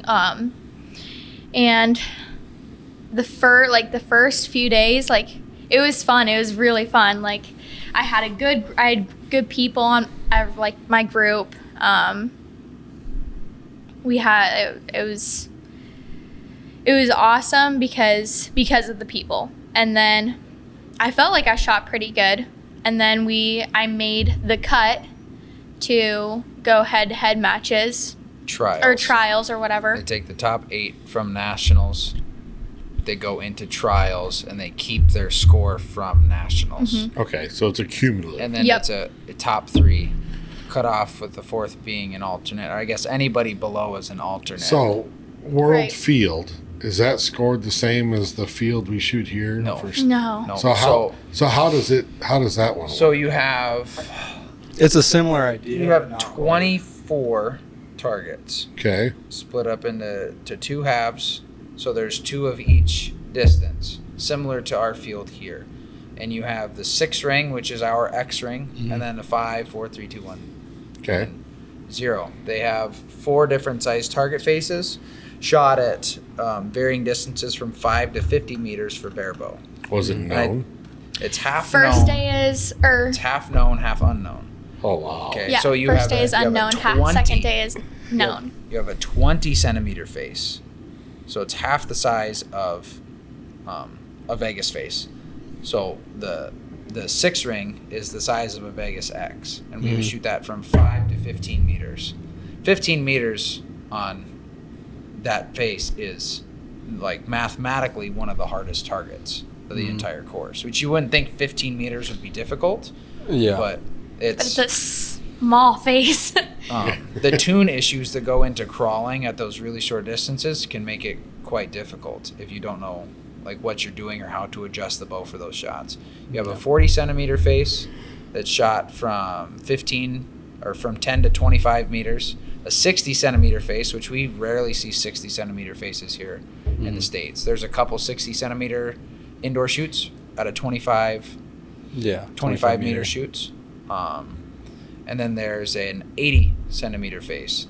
And the first few days, like it was fun. It was really fun. Like I had good people on like my group. It was awesome because of the people. And then I felt like I shot pretty good. And then I made the cut to go head-to-head matches. Trials or whatever. They take the top 8 from nationals. They go into trials and they keep their score from nationals. Mm-hmm. Okay, so it's a cumulative. And then it's a top 3 cut off, with the 4th being an alternate. Or I guess anybody below is an alternate. So world Right. field, is that scored the same as the field we shoot here? No. No. So how does that one So work? you have It's a similar idea. you have 24 targets Okay. split up into 2 halves. So there's 2 of each distance, similar to our field here. And you have the 6 ring, which is our X ring, and then the 5, 4, 3, 2, 1. Okay. 0. They have 4 different size target faces, shot at varying distances from 5 to 50 meters for barebow. Was it known? It's half First known. day is It's half known, half unknown. Oh wow. Okay. yeah. So you first have day is you have a unknown. 20 Second day is known. You have a 20 centimeter face, so it's half the size of a Vegas face. So the 6 ring is the size of a Vegas X, and we would shoot that from 5 to 15 meters. 15 meters on that face is like mathematically one of the hardest targets of the entire course, which you wouldn't think 15 meters would be difficult. Yeah. But But it's a small face. the tune issues that go into crawling at those really short distances can make it quite difficult if you don't know like what you're doing or how to adjust the bow for those shots. You have a 40 centimeter face that's shot from 15 or from 10 to 25 meters, a 60 centimeter face, which we rarely see 60 centimeter faces here in the States. There's a couple 60 centimeter indoor shoots out of 25 meter shoots. And then there's an 80 centimeter face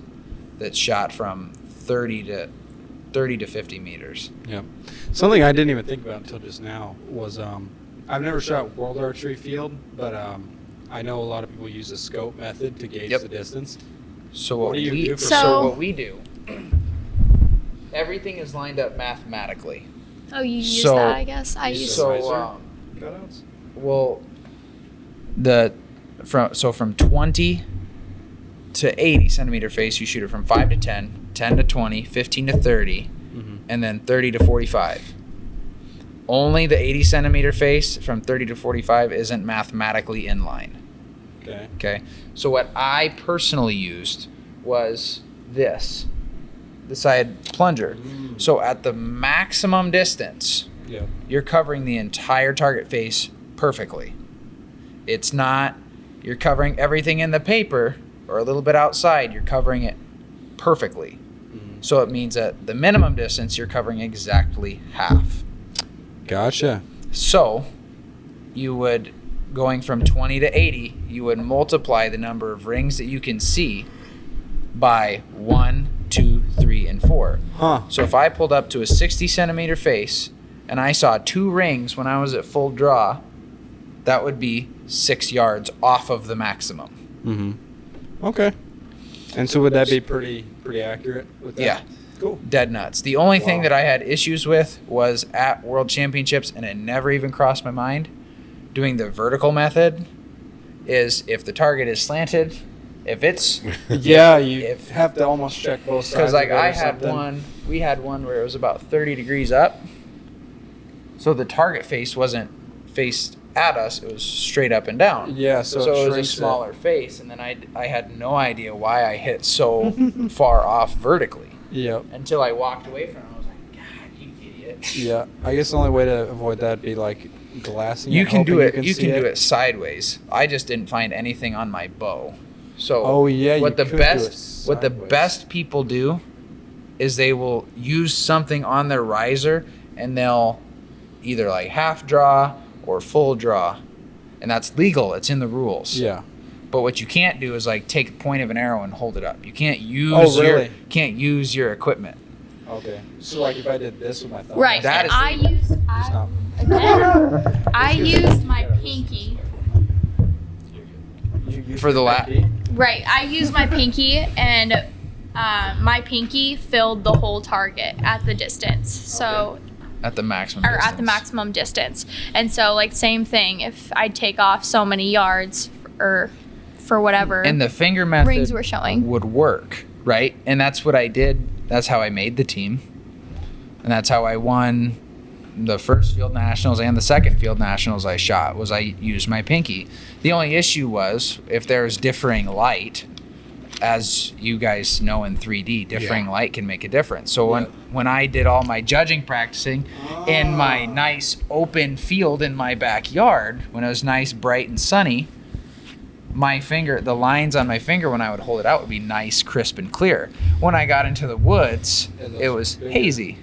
that's shot from 30 to 50 meters. Yeah. Something I didn't even think about until just now was I've never shot world archery field, but I know a lot of people use the scope method to gauge the distance. So What do you do for so what we do, everything is lined up mathematically. Oh, you use So- that, I guess. I use So Cutouts? well, from 20 to 80 centimeter face, you shoot it from 5 to 10, 10 to 20, 15 to 30, and then 30 to 45. Only the 80 centimeter face from 30 to 45 isn't mathematically in line. Okay. So what I personally used was this, the side plunger. So at the maximum distance, you're covering the entire target face perfectly. It's not, you're covering everything in the paper or a little bit outside, you're covering it perfectly. So it means at the minimum distance, you're covering exactly half. Gotcha. So you would, going from 20 to 80, you would multiply the number of rings that you can see by 1, 2, 3, and 4. Huh. So if I pulled up to a 60 centimeter face and I saw 2 rings when I was at full draw, that would be 6 yards off of the maximum. Mm-hmm. Okay. And so would that be pretty accurate with that? Yeah. Cool. Dead nuts. The only thing that I had issues with was at World Championships, and it never even crossed my mind, doing the vertical method, is if the target is slanted, if it's... Yeah, you have to almost check both sides. Because like of it or I had something. we had one where it was about 30 degrees up, so the target face wasn't faced at us, it was straight up and down. Yeah, so it was a shrinks it. smaller face, and then I had no idea why I hit so far off vertically. Yep. Until I walked away from it, I was like, God, you idiot. Yeah, I guess the only way to avoid that would be like glassing. You it, can do hoping it. You can do it sideways. I just didn't find anything on my bow. So Oh yeah, what you the could do best it what the sideways. best people do is they will use something on their riser and they'll either like half draw or full draw, and that's legal. It's in the rules. Yeah. But what you can't do is like take the point of an arrow and hold it up. You can't use really? can't use your equipment. Okay. So like if I did this with my thumb. Right. That And is I used my pinky. For the Right. I used my pinky, and my pinky filled the whole target at the distance. So at the maximum or distance. at the maximum distance. And so like same thing, if I take off so many yards or for whatever And the finger method rings were showing. would work, right? And that's what I did. That's how I made the team. And that's how I won the first field nationals and the second field nationals I shot, was I used my pinky. The only issue was if there's differing light, as you guys know in 3D, differing light can make a difference. So when I did all my judging practicing in my nice open field in my backyard, when it was nice, bright, and sunny, my finger, the lines on my finger when I would hold it out would be nice, crisp, and clear. When I got into the woods, it was hazy.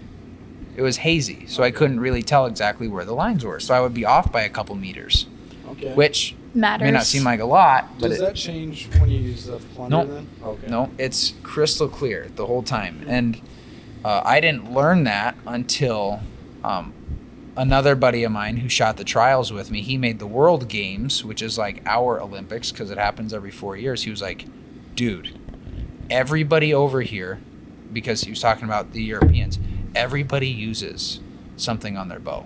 It was hazy, so I couldn't really tell exactly where the lines were. So I would be off by a couple meters, Okay. which Matters. may not seem like a lot, but Does that change when you use the plunger No. then? Okay. no, it's crystal clear the whole time. And I didn't learn that until another buddy of mine who shot the trials with me, he made the World Games, which is like our Olympics because it happens every 4 years. He was like, dude, everybody over here, because he was talking about the Europeans, everybody uses something on their bow.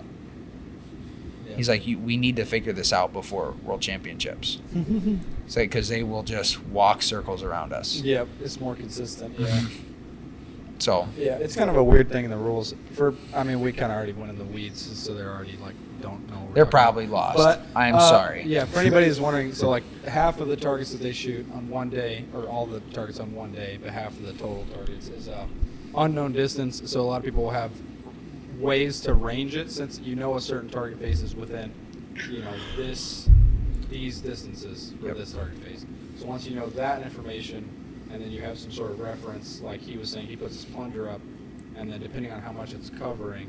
Yeah. He's like, we need to figure this out before World Championships. It's like, because they will just walk circles around us. Yep, it's more consistent. Yeah. Mm-hmm. So Yeah, it's kind of a weird thing in the rules. I mean, we kind of already went in the weeds, so they're already like don't know. what we're they're talking probably about. lost. But I'm sorry. Yeah, for anybody who's wondering, so like half of the targets that they shoot on one day, or all the targets on one day, but half of the total targets is unknown distance. So a lot of people will have ways to range it, since you know a certain target face is within, these distances for this target face. So once you know that information, and then you have some sort of reference, like he was saying, he puts his plunger up, and then depending on how much it's covering,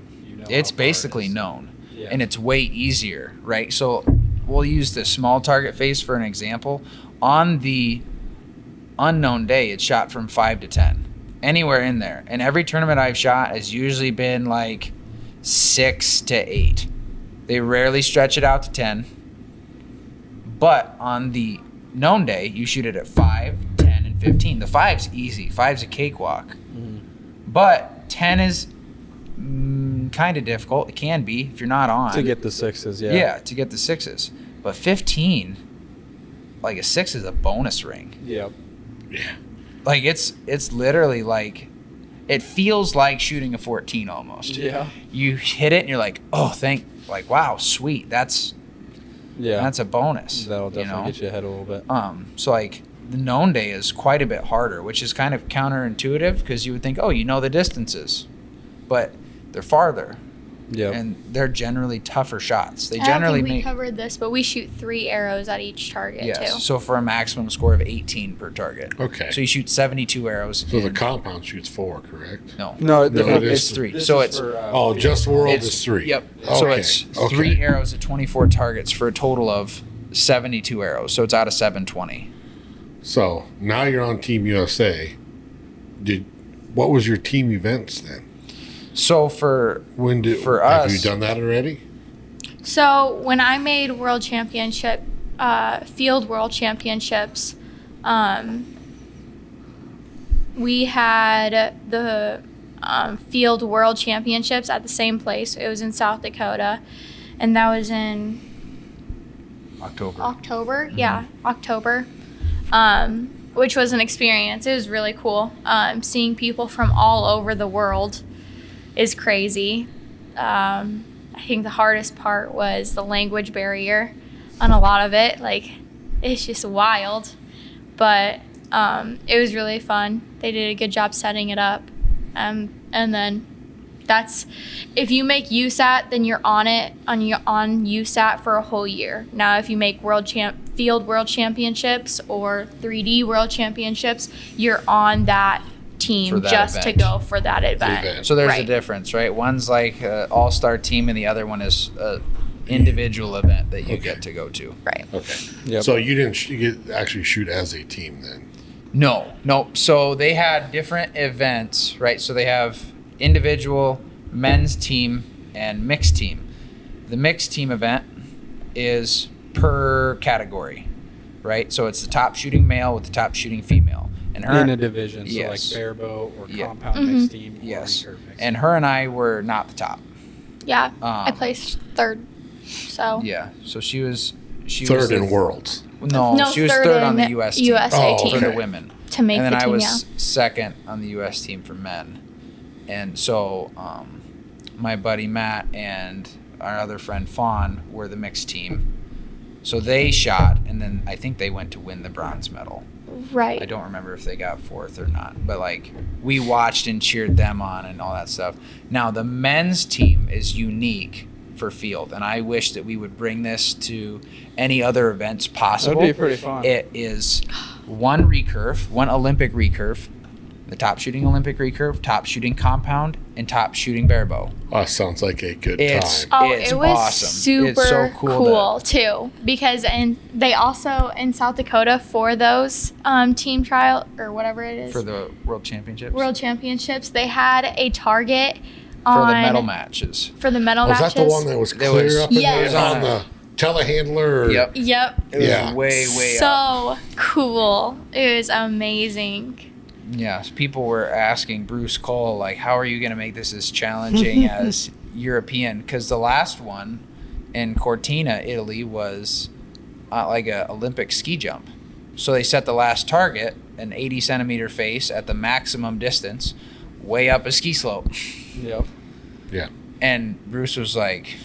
It's how far basically it is. known. Yeah. And it's way easier, right? So we'll use the small target face for an example. On the unknown day, it's shot from 5 to 10, anywhere in there. And every tournament I've shot has usually been like 6 to 8. They rarely stretch it out to 10. But on the known day, you shoot it at 5, 10, and 15. The 5's easy. 5's a cakewalk. Mm-hmm. But 10 is kind of difficult. It can be if you're not on. To get the sixes, yeah. Yeah, to get the 6s. But 15, like a 6 is a bonus ring. Yep. Like it's literally like, it feels like shooting a 14 almost. Yeah. You hit it and you're like, oh, wow, sweet. That's Yeah. a bonus. That'll definitely get you ahead a little bit. So like the known day is quite a bit harder, which is kind of counterintuitive because you would think, oh, you know the distances, but they're farther. Yeah. And they're generally tougher shots. They I don't generally think we make covered this, but we shoot 3 arrows at each target yes. too. So for a maximum score of 18 per target. Okay. So you shoot 72 arrows. So the compound shoots 4, correct? No. No, it It's is 3. this So is it's Oh, just world it's is 3. Yep. Okay. So it's 3 arrows at 24 targets for a total of 72 arrows. So it's out of 720. So now you're on Team USA. What was your team events then? So for For us, have you done that already? So when I made world championship, field world championships, we had the field world championships at the same place. It was in South Dakota, and that was in October. Yeah, October. Which was an experience. It was really cool. Seeing people from all over the world is crazy. I think the hardest part was the language barrier on a lot of it. Like, it's just wild. But it was really fun. They did a good job setting it up. And then if you make USAT, then you're on USAT for a whole year. Now, if you make field world championships or 3D world championships, you're on that team For that just event. to go for that event. So there's a Right. difference, right? One's like an all-star team, and the other one is a individual event that you get to go to. Right. Okay. Yep. So you didn't actually shoot as a team then? No. So they had different events, right? So they have individual, men's team, and mixed team. The mixed team event is per category, right? So it's the top shooting male with the top shooting female. And her in a division, so Yes. like barebow or Yeah. compound mixed team. Or yes, recurve mixed and her and I were not the top. Yeah. I placed 3rd. So Yeah, so she was Third the- in worlds. No, she was third on the in US team USA Oh, team for the okay. women. to make And then the I team. was second on the U.S. team for men. And so my buddy Matt and our other friend Fawn were the mixed team. So they shot, and then I think they went to win the bronze medal. Right. I don't remember if they got 4th or not, but like we watched and cheered them on and all that stuff. Now the men's team is unique for field, and I wish that we would bring this to any other events possible. That'd be pretty fun. It is one recurve, one Olympic recurve, the top shooting Olympic recurve, top shooting compound, and top shooting barebow. Oh, sounds like a good It's time. Oh, it's it was awesome. super It's so cool too. Because they also in South Dakota for those team trial or whatever it is for the world championships. world championships, they had a target for on the medal matches. For the medal Was matches. that the one that was There clear was- up in Yes. there on the telehandler? Or, Yep. Yep. It was Yeah. way up. So cool. It was amazing. Yeah, people were asking Bruce Cole, like, how are you going to make this as challenging as European? Because the last one in Cortina, Italy, was like a Olympic ski jump. So they set the last target, an 80-centimeter face at the maximum distance, way up a ski slope. Yep. Yeah. And Bruce was like,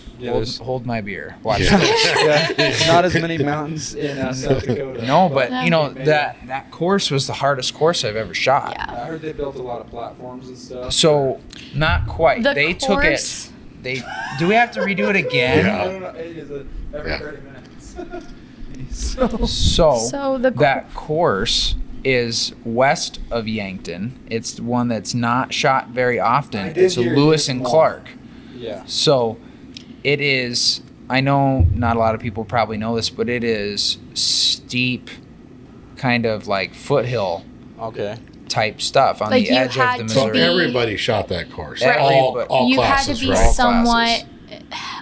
hold my beer. Watch Yeah. this. Yeah. Not as many mountains in South Dakota. No, but, Yeah. you know, that course was the hardest course I've ever shot. Yeah. I heard they built a lot of platforms and stuff. So, not quite. The They took course- it. Do we have to redo it again? Yeah. I don't know. It is every Yeah. 30 minutes. So the that course is west of Yankton. It's one that's not shot very often. I did It's a hear Lewis it's and small. Clark. Yeah. So it is, I know not a lot of people probably know this, but it is steep, kind of like foothill Okay. type stuff on Like the you edge of had the to So Missouri. be- everybody shot that course. Right. All you classes, had to be right? All somewhat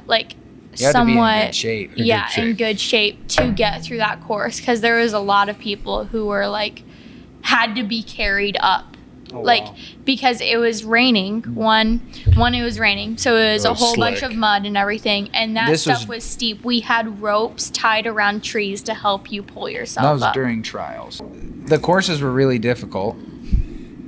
like You had to be in somewhat good shape. In yeah good shape. in good shape to get through that course because there was a lot of people who were like had to be carried up Oh, like wow. because it was raining one it was raining so it was It a was whole bunch slick. of mud and everything and that This stuff was steep. We had ropes tied around trees to help you pull yourself That was up. during trials. The courses were really difficult,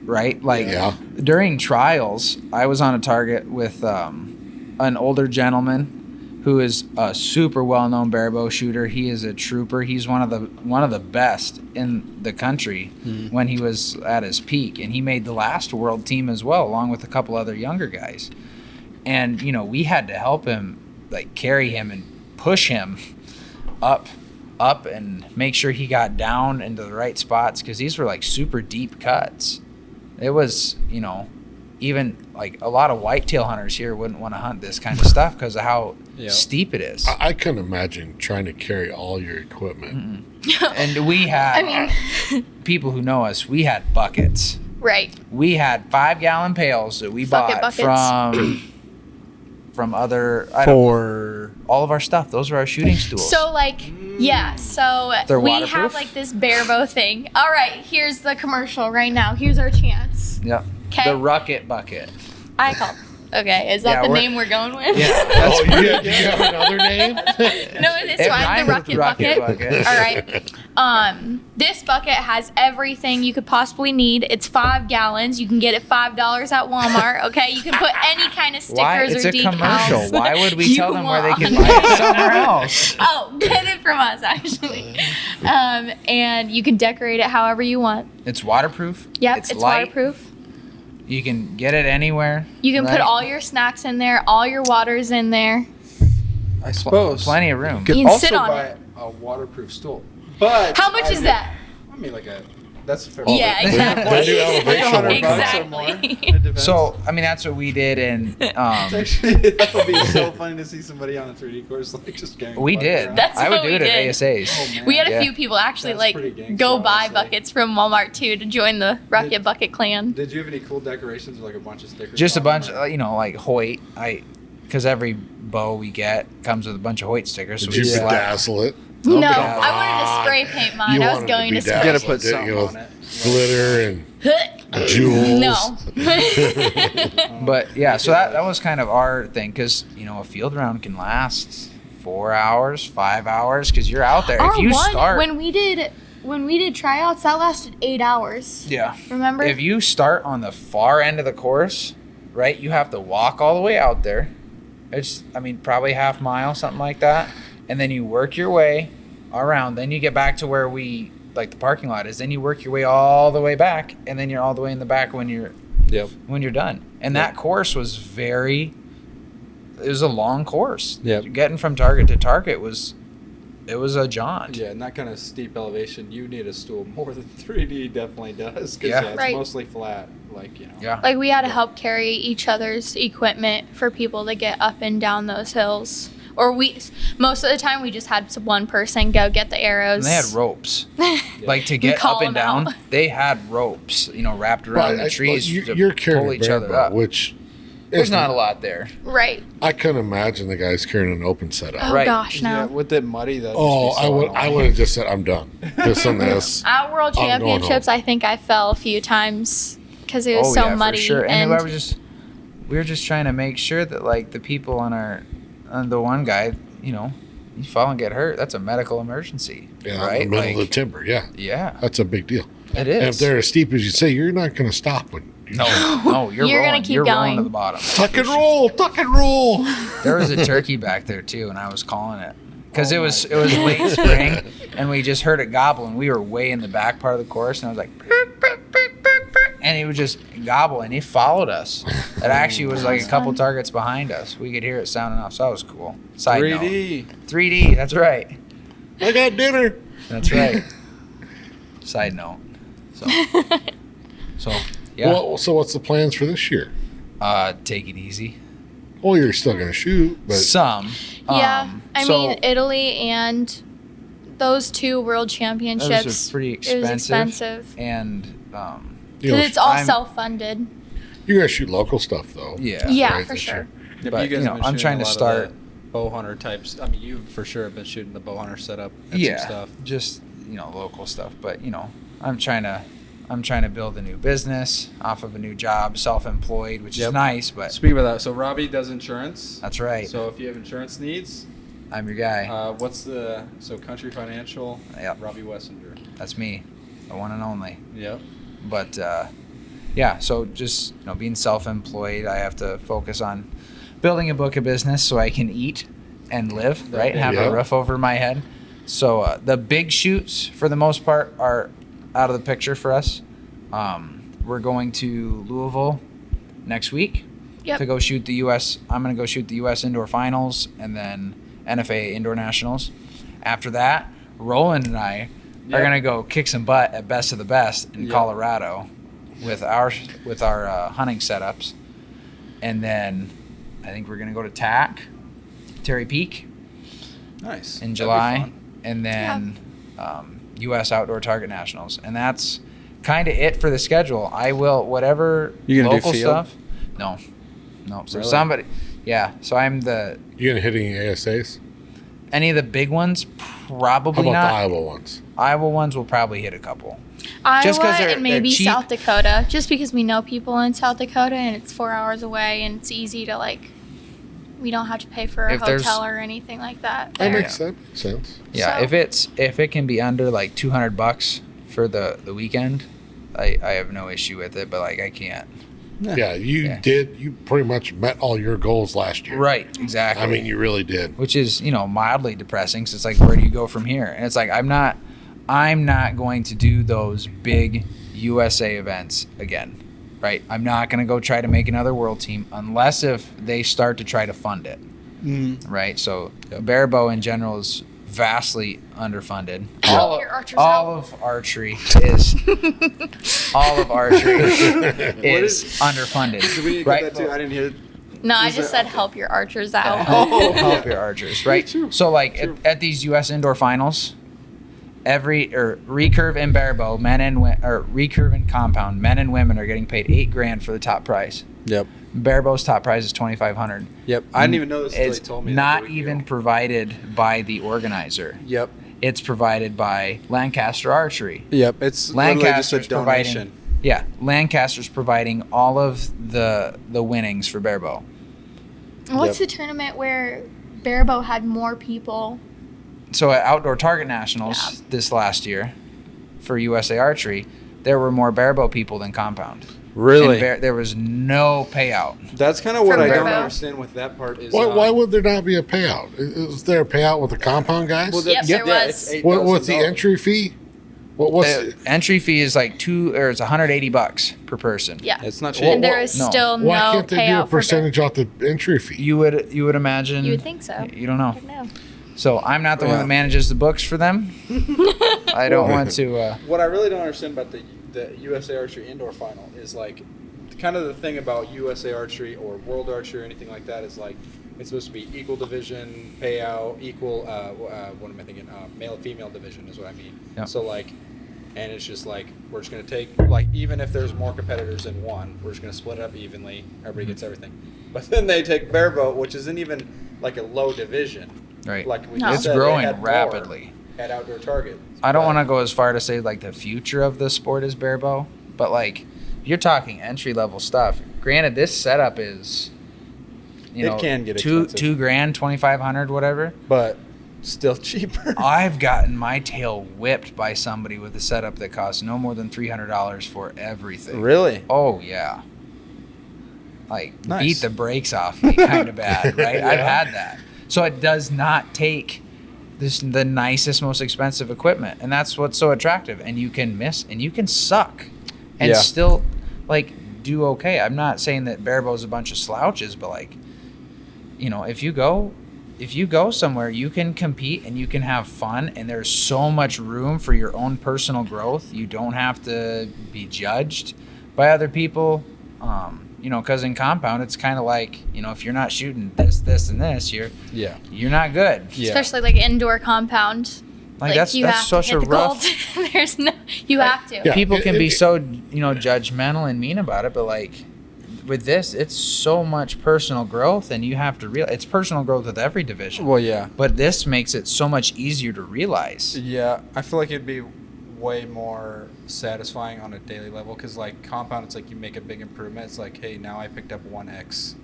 right? Like Yeah. during trials, I was on a target with an older gentleman who is a super well-known barebow shooter. He is a trooper. He's one of the best in the country when he was at his peak, and he made the last world team as well, along with a couple other younger guys. And, we had to help him, like, carry him and push him up and make sure he got down into the right spots, because these were, like, super deep cuts. It was, even, like, a lot of whitetail hunters here wouldn't want to hunt this kind of stuff because of how steep it is. I couldn't imagine trying to carry all your equipment. And we had, people who know us, we had buckets. Right. We had 5-gallon pails that we bought from other For all of our stuff. Those are our shooting stools. So like, so They're we waterproof? have like this barebow thing. All right, here's the commercial right now. Here's our chance. Yep. 'Kay. The Rucket bucket. I call. Okay, is that the name we're going with? Yeah. Oh, do you have another name? No, it's It fine. The rhymes with Rucket bucket. bucket. All right. This bucket has everything you could possibly need. It's 5 gallons. You can get it $5 at Walmart. Okay, you can put any kind of stickers Why? It's or a decals. commercial. Why would we you tell them where they can want. buy it somewhere else? Oh, get it from us actually. And you can decorate it however you want. It's waterproof. Yep, It's it's light. waterproof. You can get it anywhere. You can right? put all your snacks in there, all your waters in there. I suppose Plenty of room. could You can also sit on buy it. a waterproof stool. But How much is that? I mean, that's a fair. Yeah, They exactly. do elevation $100 work. or more. Exactly. It depends. So, that's what we did, and Actually, that would be so funny to see somebody on a 3D course like just carrying. we a bucket did. around. That's I would what do we it at did. ASAs. Oh, man. We had a Yeah. few people actually That's pretty gangster, go buy honestly. buckets from Walmart too to join the Rocket Bucket clan. Did you have any cool decorations or like a bunch of stickers? Just a on bunch, them, or- like Hoyt. Because every bow we get comes with a bunch of Hoyt stickers. So Did you we slap- bedazzle it? No, bad. I wanted to spray paint mine. You I was wanted going be to You spray. gotta dazzled, put didn't something you? on it. Glitter and jewels. No. But yeah, so that was kind of our thing, because a field round can last 4 hours, 5 hours, because you're out there. Our If you one, start, when we did tryouts, that lasted 8 hours. yeah, Remember? if you start on the far end of the course, right, you have to walk all the way out there. It's probably half mile, something like that, and then you work your way around. Then you get back to where the parking lot is. Then you work your way all the way back, and then you're all the way in the back when you're done. And that course was it was a long course. Yep. Getting from target to target was a jaunt. Yeah, and that kind of steep elevation, you need a stool more than 3D definitely does. 'Cause, Yeah. it's Right. mostly flat, Yeah. Like we had to help carry each other's equipment for people to get up and down those hills. Or most of the time we just had one person go get the arrows. And they had ropes. Like to We get call up and them out. down, they had ropes, wrapped around the trees You're to carrying pull a each other barebow, up. which There's not a lot there. Right. I couldn't imagine the guys carrying an open setup. Oh Right. gosh, no. Yeah, with it muddy, that. Oh, I would have just said I'm done. This and this. At World I'm going Championships, I think I fell a few times because it was so yeah, muddy. for sure. And we were just trying to make sure that the people on the one guy, you fall and get hurt, that's a medical emergency. Yeah, right? in the middle of the timber. Yeah, Yeah, that's a big deal. it And if is. they're as steep as you say, you're not going to stop when. No, you're You're gonna rolling. keep You're rolling going. to the bottom. Tuck and roll, tuck and roll. There was a turkey back there too, and I was calling it because Oh it was late spring, and we just heard it gobble, and we were way in the back part of the course, and I was like, "Beep, beep, beep, beep, beep," and he would just gobble, and he followed us. It actually was like a couple targets behind us. We could hear it sounding off, so that was cool. Side 3D. note, 3D. That's right. I got dinner. That's right. Side note. So yeah. Well, so what's the plans for this year? Take it easy. Well, you're still going to shoot, but Some. yeah, I so mean Italy and those two World Championships. those are pretty It was expensive and you know, because it's all I'm- self-funded. you're going to shoot local stuff though. yeah. Yeah, right, for this sure. year. Yeah, But, you guys have been I'm shooting trying a to lot of start- the bow hunter types. I mean, you for sure have been shooting the bow hunter setup and Yeah, some stuff. just local stuff. But I'm trying to build a new business off of a new job, self-employed, which Yep. is nice. But Speaking of that, so Robby does insurance. that's right. So if you have insurance needs, I'm your guy. Country Financial, Yep. Robby Weissinger. That's me, the one and only. Yep. But yeah, so just being self-employed, I have to focus on building a book of business so I can eat and live, right? Have Yeah. a roof over my head. So the big shoots, for the most part, are out of the picture for us. We're going to Louisville next week. Yep. to go shoot the U.S. I'm going to go shoot the U.S. Indoor Finals and then NFA Indoor Nationals. After that, Roland and I are going to go kick some butt at Best of the Best in Colorado with our hunting setups. And then I think we're going to go to TAC, Terry Peak. Nice. In July. And then U.S. Outdoor Target Nationals. And that's kind of it for the schedule. I will, whatever You gonna do local field? stuff. No. So Really? somebody, so I'm You gonna hit any ASAs? any of the big ones, How probably about not. the Iowa ones? Iowa ones will probably hit a couple. Iowa Just 'cause they're and maybe cheap. South Dakota, just because we know people in South Dakota and it's 4 hours away and it's easy to we don't have to pay for a If there's- hotel or anything like that. That there. makes sense. Yeah, So- if it can be under like $200 for the weekend, I have no issue with it. But I can't. Yeah, you pretty much met all your goals last year. Right, exactly. I mean, you really did. Which is mildly depressing. So it's where do you go from here? And it's I'm not going to do those big USA events again. Right, I'm not going to go try to make another world team unless if they start to try to fund it. Right, so barebow in general is vastly underfunded. Help your archers all out. of archery is underfunded. Did we right? get that too? I didn't hear. No, I just said help your archers out. Help your archers, right? So at these U.S. indoor finals, recurve and barebow, recurve and compound, men and women are getting paid $8,000 for the top prize. Yep. Barebow's top prize is $2,500. Yep. I didn't even know this until It's they told me. not even provided by the organizer. Yep. It's provided by Lancaster Archery. Yep. It's literally just a Lancaster's donation. Lancaster's providing all of the winnings for barebow. What's the tournament where barebow had more people? So at Outdoor Target Nationals this last year for USA Archery, there were more barebow people than compound. Really? And there was no payout. That's kind of what For I don't barebow? understand with that part is. Why would there not be a payout? Is there a payout with the compound guys? Yes, there was. What's the entry fee? What's The entry fee is it's $180 per person. Yeah. It's not cheap. And there is No. still no why can't they do a payout for percentage off the entry fee? You would imagine. You would think so. You don't know. I don't know. So I'm not the one that manages the books for them. I don't want to. What I really don't understand about the USA Archery Indoor Final is kind of the thing about USA Archery or World Archery or anything like that is it's supposed to be equal division payout, equal. What am I thinking? Male and female division is what I mean. Yep. So and it's just we're just gonna take even if there's more competitors than one, we're just gonna split it up evenly. Everybody gets everything. But then they take barebow, which isn't even a low division. Right. We No. just It's said, they growing had more rapidly. at Outdoor Target. I don't want to go as far to say the future of the sport is barebow, but you're talking entry level stuff. Granted, this setup is, It can get $2,000, expensive. $2,500, whatever. But still cheaper. I've gotten my tail whipped by somebody with a setup that costs no more than $300 for everything. Really? Oh yeah. Nice. Beat the brakes off me kind of bad, right? Yeah. I've had that. So it does not take the nicest, most expensive equipment, and that's what's so attractive. And you can miss, and you can suck, and Yeah. still do okay. I'm not saying that barebow's a bunch of slouches, but if you go somewhere, you can compete and you can have fun, and there's so much room for your own personal growth. You don't have to be judged by other people. Because in compound, it's kind of if you're not shooting this, and this, you're not good. Yeah. Especially indoor compound. That's you have such to a hit the rough. gold. There's no. You have to. Yeah. People can It- be it- so judgmental and mean about it, but with this, it's so much personal growth, and you have to realize it's personal growth with every division. Well, yeah. But this makes it so much easier to realize. Yeah, I feel it'd be way more satisfying on a daily level because compound, it's you make a big improvement. It's hey, now I picked up 1x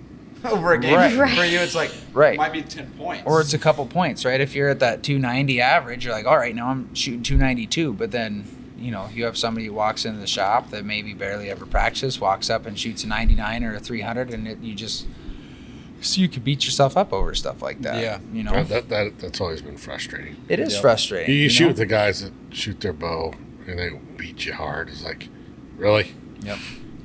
over a game. Right. For you, it's Right. it might be 10 points. Or it's a couple points, right? If you're at that 290 average, you're all right, now I'm shooting 292. But then, you have somebody who walks into the shop that maybe barely ever practices, walks up and shoots a 99 or a 300, and so you could beat yourself up over stuff like that. Yeah. That's always been frustrating. It is Yep. frustrating. You know? shoot the guys that shoot their bow and they beat you hard. It's really? Yep.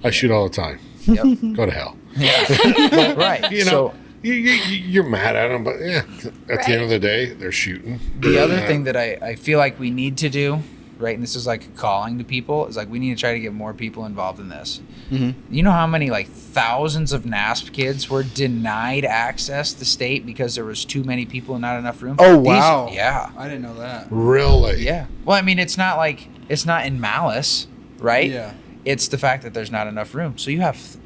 I shoot all the time. Yep. Go to hell. Yeah. Right. You know, you're mad at them, but yeah, at the end of the day, they're shooting. The other thing that I feel like we need to do, right, and this is like a calling to people, is like we need to try to get more people involved in this. You know how many like thousands of NASP kids were denied access to state because there was too many people and not enough room? Oh, wow. Yeah. I didn't know that. Really? Yeah. Well, I mean, it's not in malice, right? Yeah. It's the fact that there's not enough room. So you have,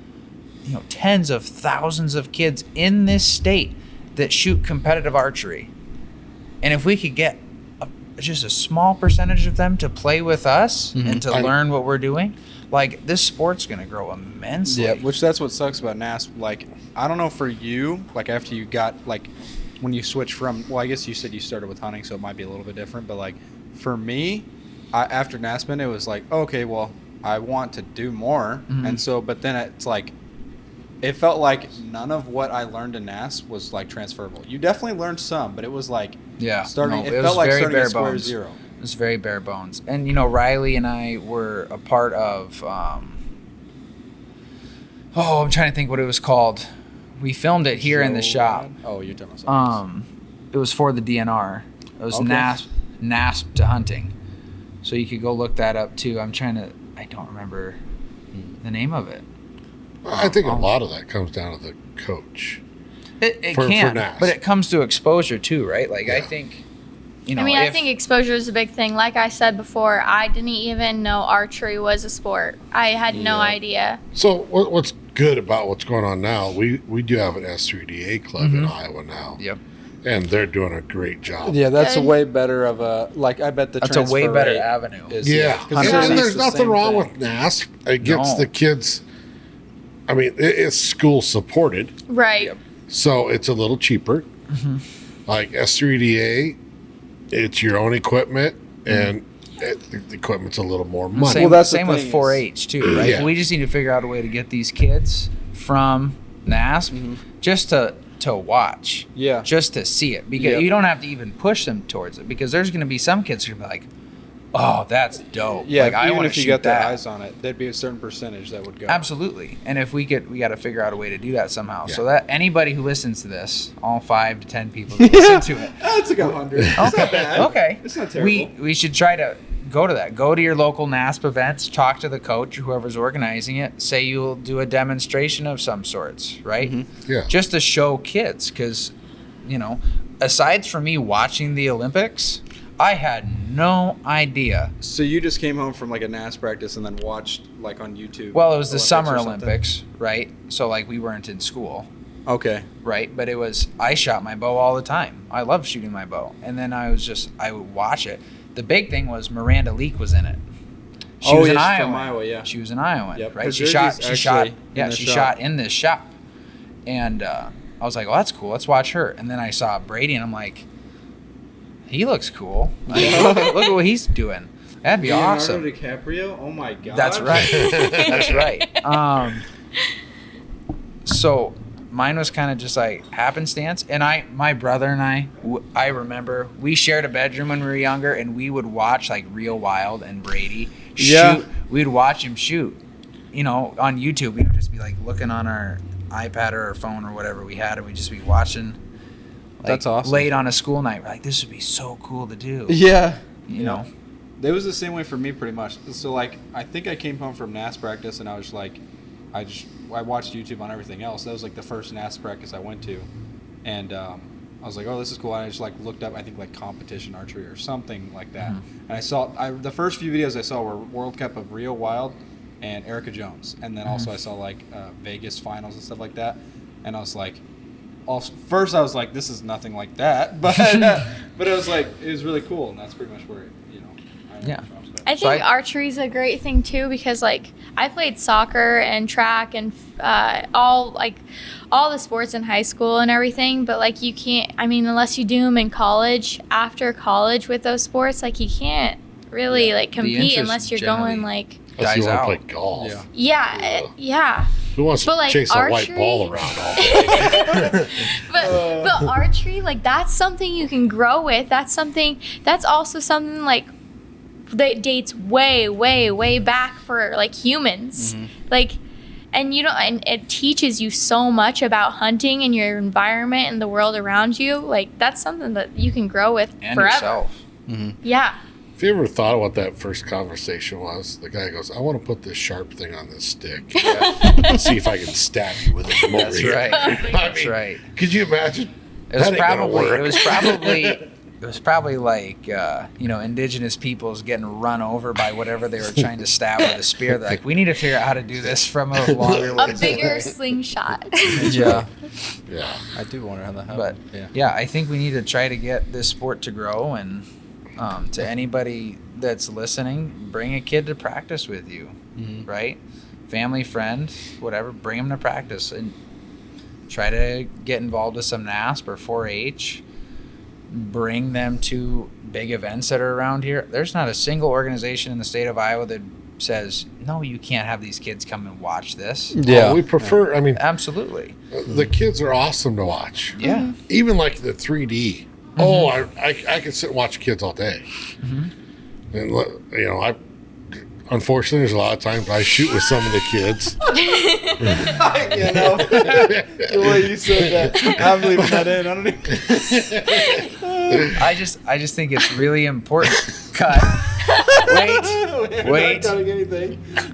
tens of thousands of kids in this state that shoot competitive archery. And if we could get just a small percentage of them to play with us and to learn what we're doing, like, this sport's going to grow immensely. Yeah, which that's what sucks about NASP. Like, I don't know for you, like, after you got, like, when you switch from, well, I guess you said you started with hunting, so it might be a little bit different. But, like, for me, after NASPN, it was like, okay, well, I want to do more. And so, but then it's like, it felt like none of what I learned in NASP was, like, transferable. You definitely learned some, but it was like, it felt like starting at square zero. It was very bare bones. And, Riley and I were a part of, I'm trying to think what it was called. We filmed it here in the shop. Oh, you're talking about something else. It was for the DNR. It was NASP to hunting. So you could go look that up too. I don't remember the name of it. I think a lot of that comes down to the coach. It for can, NASP. but it comes to exposure too, right? Like, I think, I think exposure is a big thing. Like I said before, I didn't even know archery was a sport. I had no idea. So what's good about what's going on now, we do have an S3DA club in Iowa now. Yep. And they're doing a great job. Yeah, that's a way better of a, like, I bet that's a way better avenue. And there's nothing wrong with NASP. It gets the kids, I mean, it's school supported. Right. Yep. So it's a little cheaper. Like S3DA, it's your own equipment, and the equipment's a little more money. Same, Well, that's the same with thing 4-H too, right? Yeah. We just need to figure out a way to get these kids from NASP just to watch, just to see it, because you don't have to even push them towards it, because there's going to be some kids who are gonna be like, oh, that's dope. Yeah, like, I even want if to you shoot got their that. eyes on it, there'd be a certain percentage that would go. Absolutely. And if we got to figure out a way to do that somehow, so that anybody who listens to this, all 5 to 10 people that listen to it, That's like 100. It's not bad. okay, It's not terrible. we should try to go to that. Go to your local NASP events, talk to the coach or whoever's organizing it, say you'll do a demonstration of some sorts, right? Yeah. Just to show kids, because, aside from me watching the Olympics, I had no idea. So you just came home from like a NASP practice and then watched like on YouTube? Well, it was the Olympics Summer or something? Olympics, right? So like we weren't in school, Okay. right? But I shot my bow all the time. I love shooting my bow. And then I would watch it. The big thing was Miranda Leake was in it. She was an she's Iowan. from Iowa, yeah. She was an Iowan, Yep, right? 'cause She Jersey's shot actually in this shop. shot in this shop. And I was like, well, that's cool. Let's watch her. And then I saw Brady and I'm like, he looks cool. Like, look at what he's doing. That'd be awesome. Leonardo DiCaprio? Oh my god. That's right. That's right. So mine was kind of just like happenstance. And my brother and I remember we shared a bedroom when we were younger, and we would watch like Real Wild and Brady shoot. Yeah. We'd watch him shoot, on YouTube. We would just be like looking on our iPad or our phone or whatever we had, and we'd just be watching. Like, That's awesome. Late on a school night, we're like, this would be so cool to do. Yeah. You know? It was the same way for me pretty much. So like, I think I came home from NASP practice and I was like, I watched YouTube on everything else. That was like the first NASP practice I went to. And I was like, oh, this is cool. And I just like looked up, I think like competition archery or something like that. And I saw, the first few videos I saw were World Cup of Real Wild and Erica Jones. And then also I saw like Vegas finals and stuff like that. And I was like, first I was like, this is nothing like that. But it was like, it was really cool. And that's pretty much where, Yeah. I think archery is a great thing too, because like I played soccer and track and all the sports in high school and everything, but like you can't, unless you do them in college, after college with those sports, like you can't really like compete unless you're going like. Unless you want to out. play golf. Yeah. Who wants to like, chase a white ball around all day? but archery, like that's something you can grow with. That's also something like that dates way, way, way back for like humans. Like and and it teaches you so much about hunting and your environment and the world around you. Like, that's something that you can grow with And forever. yourself. Yeah. Have you ever thought of what that first conversation was? The guy goes, I want to put this sharp thing on this stick. And see if I can stab you with it from over That's here. right. I That's mean, right. Could you imagine? It was That ain't gonna probably. work. It was probably like indigenous peoples getting run over by whatever they were trying to stab with a spear. They're like, we need to figure out how to do this from a longer A way. bigger slingshot. Yeah. Yeah. I do wonder how that But happened. yeah, I think we need to try to get this sport to grow. And to anybody that's listening, bring a kid to practice with you, right? Family, friend, whatever. Bring them to practice and try to get involved with some NASP or 4-H. Bring them to big events that are around here. There's not a single organization in the state of Iowa that says, no, you can't have these kids come and watch this. Oh, we prefer, I mean, Absolutely. the kids are awesome to watch. Yeah. Even like the 3D. Oh, I can sit and watch kids all day. And, unfortunately, there's a lot of times I shoot with some of the kids. The way you said that, I'm leaving that in. I don't even. I just think it's really important. Cut. Wait. Not cutting anything. Cut.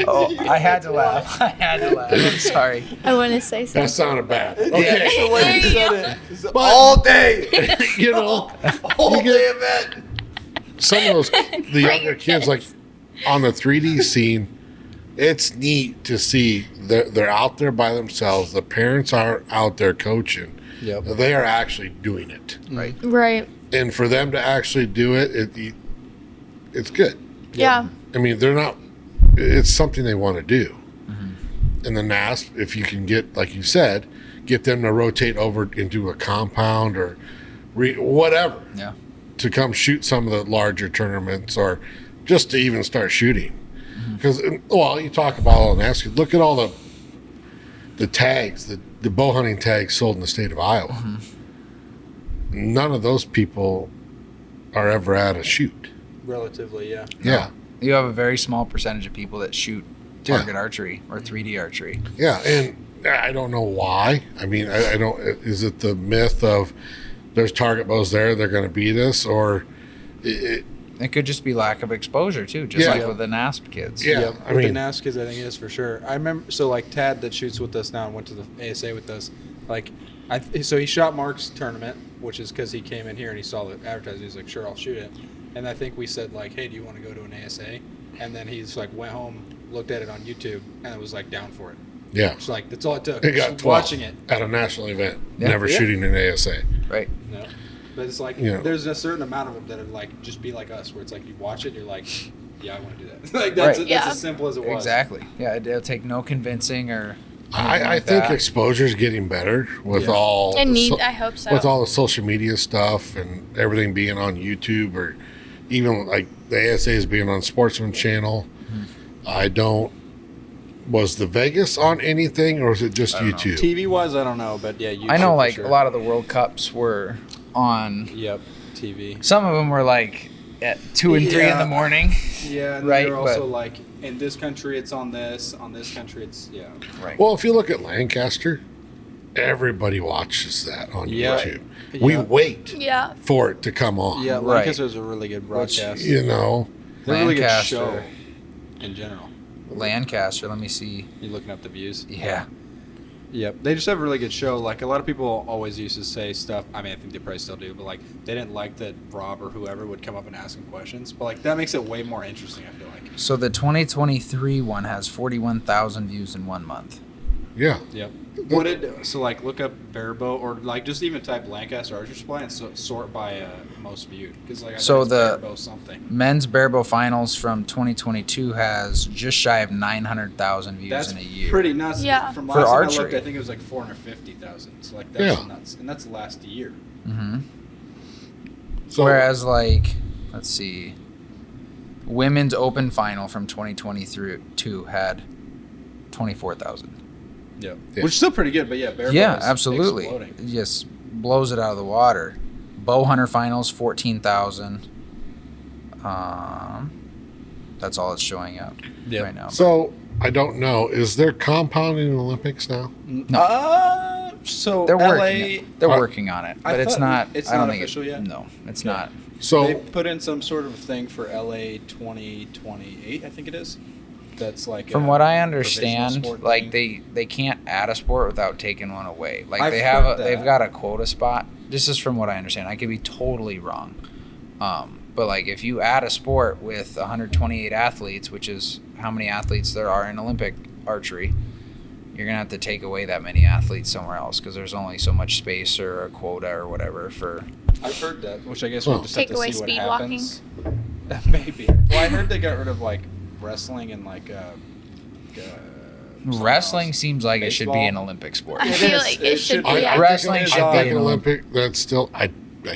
Oh, I had to laugh. I'm sorry. I want to say That something. sounded bad. The Okay. way you said it. It's But- all day. You know, All you get- day event. some of those, the younger kids, like on the 3D scene, it's neat to see they're out there by themselves. The parents are out there coaching. Yep. They are actually doing it. Right. Right. And for them to actually do it, it's good. Yeah. I mean, they're not, it's something they want to do. And the NASP, if you can get, like you said, get them to rotate over into a compound or whatever. Yeah. To come shoot some of the larger tournaments or just to even start shooting. Because, you talk about all NASP, look at all the tags, the bow hunting tags sold in the state of Iowa. None of those people are ever at a shoot. Relatively, yeah. Yeah. You have a very small percentage of people that shoot target archery or 3D archery. Yeah. And I don't know why. I mean, I don't, is it the myth of there's target bows there, they're going to beat us, or It could just be lack of exposure too, just like with the NASP kids. Yeah, With I mean- the NASP kids, I think it is for sure. I remember, so like Tad that shoots with us now and went to the ASA with us. Like, so he shot Mark's tournament, which is because he came in here and he saw the advertising. He's like, sure, I'll shoot it. And I think we said like, hey, do you want to go to an ASA? And then he's like, went home, looked at it on YouTube, and it was like down for it. yeah. It's like that's all it took. It got Just 12 watching it. at a national event, Yeah. never Yeah. shooting an ASA. Right. No. But it's like Yeah. there's a certain amount of them that are like just be like us, where it's like you watch it, and you're like, yeah, I want to do that. Like that's Right. Yeah. as simple as it was. Exactly. Yeah, it'll take no convincing or. I think that. exposure is getting better with Yeah. all And the I hope so. with all the social media stuff and everything being on YouTube or even like the ASAs being on Sportsman channel. I don't. Was the Vegas on anything or was it just don't know. YouTube? TV wise, I don't know, but yeah, YouTube I know for like sure. a lot of the World Cups were on. Yep, TV. Some of them were like at 2 and 3 in Yeah. the morning. Yeah, and Right, they're also but- like in this country it's on this country it's Right. Well, if you look at Lancaster, everybody watches that on Yeah. YouTube. We Yeah. wait Yeah. for it to come on. Yeah, Right. Lancaster's a really good broadcast. You know, They're a really good Lancaster. show in general. Lancaster. Let me see. You looking up the views? Yeah. Yep, they just have a really good show. Like a lot of people always used to say stuff. I mean, I think they probably still do, but like they didn't like that Rob or whoever would come up and ask them questions. But like that makes it way more interesting. I feel like. So the 2023 one has 41,000 views in 1 month. yeah. Yep. What it so like look up barebow or like just even type Lancaster archery supply and sort by most viewed because like I So think it's the- barebow something. Men's barebow finals from 2022 has just shy of 900,000 views That's in a year. pretty nuts. Yeah. From For last time I archery. looked, I think it was like 450,000. So like that's Yeah. nuts, and that's last year. hmm So Whereas like, let's see, women's open final from 2022 had 24,000. Yep. Yeah. Which is still pretty good, but yeah, barebow Yeah, is absolutely. exploding. It just blows it out of the water. Bow hunter finals 14,000. That That's all it's showing up right now. So I don't know. Is there compounding in the Olympics now? So They're LA, working. They're working on it, but it's not. It's I don't not think official yet. No, it's not. So they put in some sort of thing for LA 2028, I think it is. That's like From a what I provisional understand, sport like thing. they can't add a sport without taking one away. Like I've they have heard they've that. got a quota spot. This is from what I understand. I could be totally wrong. But like if you add a sport with 128 athletes, which is how many athletes there are in Olympic archery, you're gonna have to take away that many athletes somewhere else because there's only so much space or a quota or whatever for. I've heard that, which I guess we'll just Take have to away see what speed happens. Maybe. Well, I heard they got rid of like wrestling and like Wrestling seems like it should be Baseball? an Olympic sport. I feel like it should be. I Wrestling think, should I be think an Olympic. That's still. I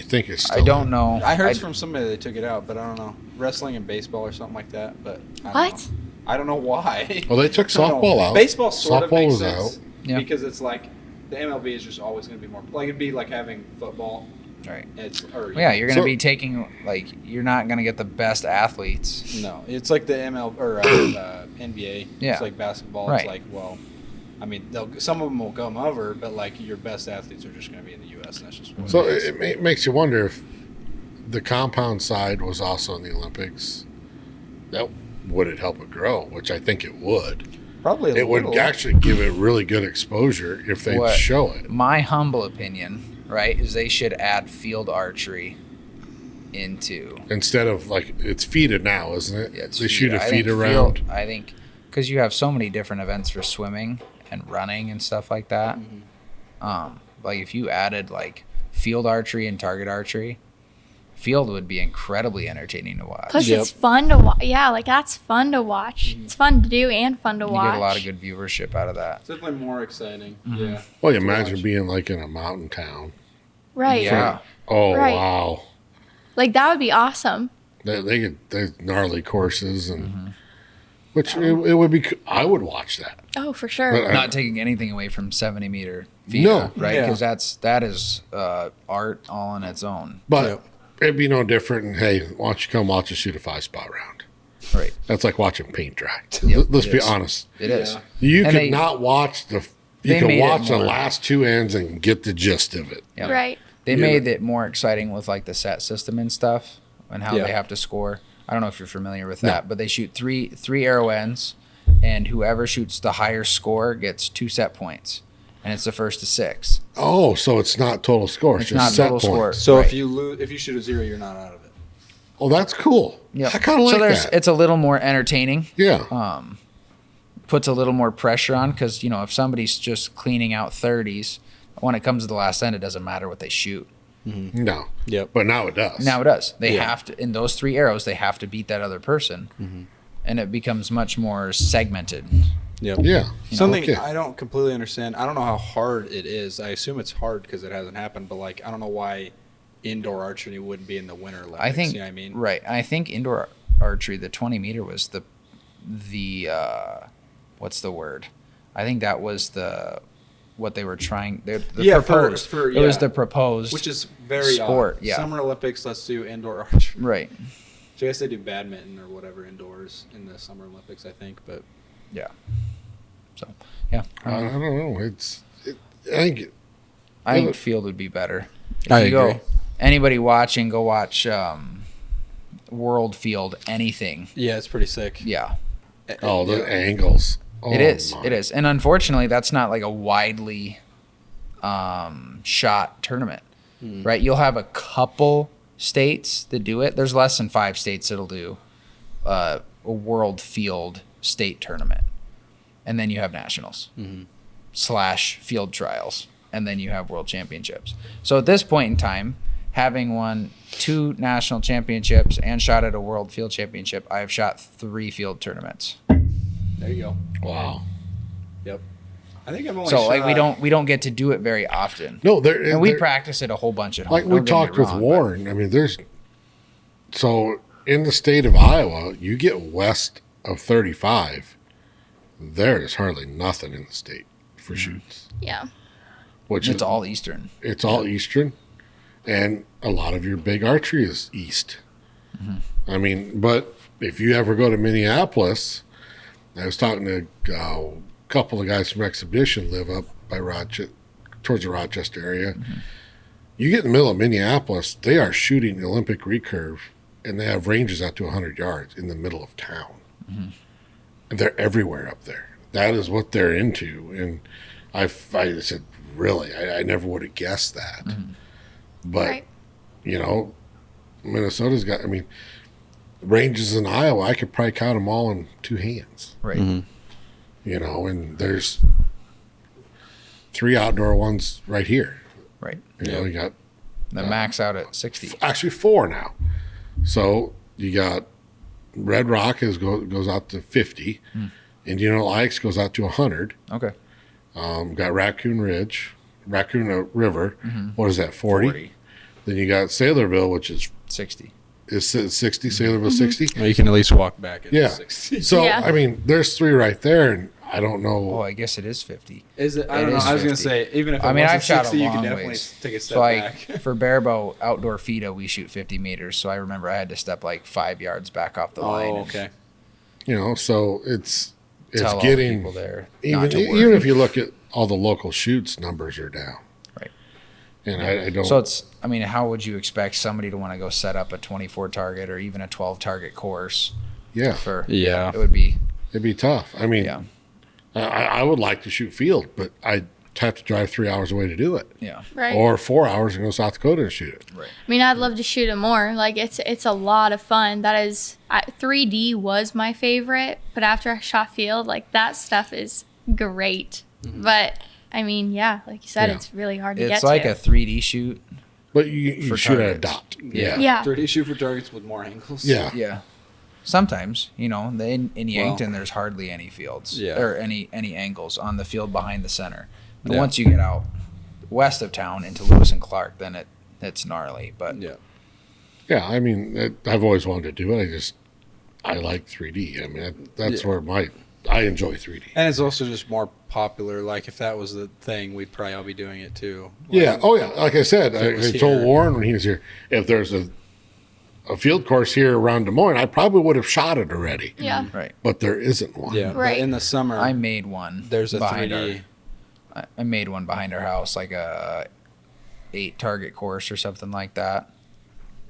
think it's. Still I don't know. I heard from somebody they took it out, but I don't know. Wrestling and baseball or something like that, but I don't What? know. I don't know why. Well, they took I don't know. softball out. Baseball sort of Softball makes was sense out. Yeah. because it's like the MLB is just always going to be more like it'd be like having football. Right. It's Well, yeah, you're going to So- be taking like you're not going to get the best athletes. no, it's like the ML or NBA. Yeah. It's like basketball. Right. It's like I mean, some of them will come over, but like your best athletes are just going to be in the U.S. and that's just what So it is. it makes you wonder if the compound side was also in the Olympics. That would it help it grow? Which I think it would. Probably a It would little. actually give it really good exposure if they What? show it. My humble opinion, right, is they should add field archery into. Instead of like it's feeded now, isn't it? Yeah, it's They shoot a I feed think around. Field, I think because you have so many different events for swimming and running and stuff like that. Like if you added like field archery and target archery, field would be incredibly entertaining to watch. Plus, Yep. it's fun to watch. Yeah, like that's fun to watch. It's fun to do and fun to You watch. get a lot of good viewership out of that. It's definitely more exciting. Mm-hmm. Yeah. Well, you to imagine watch. being like in a mountain town. Right. Yeah. Oh Right. wow, Like that would be awesome. they get there's gnarly courses and Mm-hmm. which it would be. I would watch that. Oh, for sure. But Not taking anything away from 70-meter feet, No. right? Yeah. Because that is art all on its own. But Yep. it'd be no different. And, hey, why don't you come watch us shoot a 5-spot round? Right. That's like watching paint dry. Yep. Let's be Yes. honest. It is. Yeah. You And could they- not watch the. You they can made it watch the more- last two ends and get the gist of it. Yeah. Right. They Yeah. made it more exciting with like the set system and stuff and how Yeah. they have to score. I don't know if you're familiar with No. that, but they shoot three arrow ends, and whoever shoots the higher score gets 2 set points, and it's the first to 6. Oh, so it's not total score. It's It's just not set total score. points. So Right. if you shoot a 0, you're not out of it. Oh, that's cool. Yeah, I kind of like so that. it's a little more entertaining. Yeah. Puts a little more pressure on because if somebody's just cleaning out 30s, when it comes to the last end, it doesn't matter what they shoot. No. Yep. But now it does. Now it does. They Yeah. have to in those 3 arrows. They have to beat that other person, and it becomes much more segmented. Yep. Yeah. Something Okay. I don't completely understand. I don't know how hard it is. I assume it's hard because it hasn't happened. But like, I don't know why indoor archery wouldn't be in the Winter Olympics. I think You know what I mean? right. I think indoor archery, the 20-meter was the what's the word? I think that was what they were trying. The Yeah, proposed. for- It was yeah. the proposed. Which is very Sport, odd. yeah. Summer Olympics, let's do indoor archery. right. So I guess they do badminton or whatever indoors in the Summer Olympics, I think. But Yeah. So yeah, I don't know. I think I think field would be better. If I you go- agree. Anybody watching, go watch World Field anything. yeah, it's pretty sick. Yeah. oh, the Yeah. angles. Oh, It is. my. It is. And unfortunately, that's not like a widely shot tournament, right? You'll have a couple states that do it. There's less than 5 states that'll do a world field state tournament. And then you have nationals / field trials. And then you have world championships. So at this point in time, having won 2 national championships and shot at a world field championship, I have shot 3 field tournaments. There you go. Wow. Yep. I think I've only So like shot- we don't get to do it very often. No, there. And we there- practice it a whole bunch at home. like we Don't get me talked with wrong, but- Warren. I mean, there's so in the state of Iowa, you get west of 35, there is hardly nothing in the state for shoots. Yeah. Which It's is all Eastern. It's all Eastern, and a lot of your big archery is East. I mean, but if you ever go to Minneapolis, I was talking to a couple of guys from Exhibition live up by Rochester, towards the Rochester area. You get in the middle of Minneapolis, they are shooting Olympic recurve, and they have ranges out to 100 yards in the middle of town. They're everywhere up there. That is what they're into. And I said, really, I never would have guessed that. But, Right. you know, Minnesota's got, I mean, ranges in Iowa, I could probably count them all in two hands. Right. You know, and there's 3 outdoor ones right here. Right. You know, you got The max out at 60. actually 4 now. So you got Red Rock goes out to 50. Indian Lakes goes out to 100. Okay. Got Raccoon River. What is that, 40? 40. Then you got Saylorville, which is 60. 60, Saylorville 60. Well, you can at least walk back at Yeah. 60. So, Yeah. I mean, there's 3 right there, and I don't know. Oh, I guess it is 50. Is it? I It don't know. is I was going to 50. say, even if it I mean, wasn't I've shot 60, a you long can definitely ways. take a step So, like, back. for barebow outdoor FIDA, we shoot 50 meters. So I remember I had to step like 5 yards back off the line. Oh, and okay. You know, so it's Tell all the getting, people there even, not to worry. even if you look at all the local shoots, numbers are down. Right. And I don't. So it's, I mean, how would you expect somebody to want to go set up a 24 target or even a 12 target course yeah, for, Yeah. it would be, it'd be tough. I mean, yeah, I would like to shoot field, but I'd have to drive 3 hours away to do it. yeah, Right. Or 4 hours and go to South Dakota and shoot it. right. I mean, I'd love to shoot it more. Like it's a lot of fun. That is, 3D was my favorite, but after I shot field, like that stuff is great. But I mean, yeah, like you said, Yeah. it's really hard to get It's like to. a 3D shoot. But you For shoot at a targets. dot. Yeah. Yeah. 30 shoot for targets with more angles. Yeah. Yeah. Sometimes, you know, in Yankton, Well, there's hardly any fields Yeah. or any angles on the field behind the center. But Yeah. once you get out west of town into Lewis and Clark, then it's gnarly. But Yeah. Yeah, I mean, I've always wanted to do it. I like 3D. I mean, that's Yeah. where I enjoy 3D. And it's also just more popular. Like, if that was the thing, we'd probably all be doing it too. Yeah. Like, Oh, yeah. Like I said, If it I was told here. Warren when he was here, if there's a field course here around Des Moines, I probably would have shot it already. Yeah. right. But there isn't one. Yeah. Right. But in the summer, I made one. there's a behind 3D. I made one behind our house, like a 8 target course or something like that.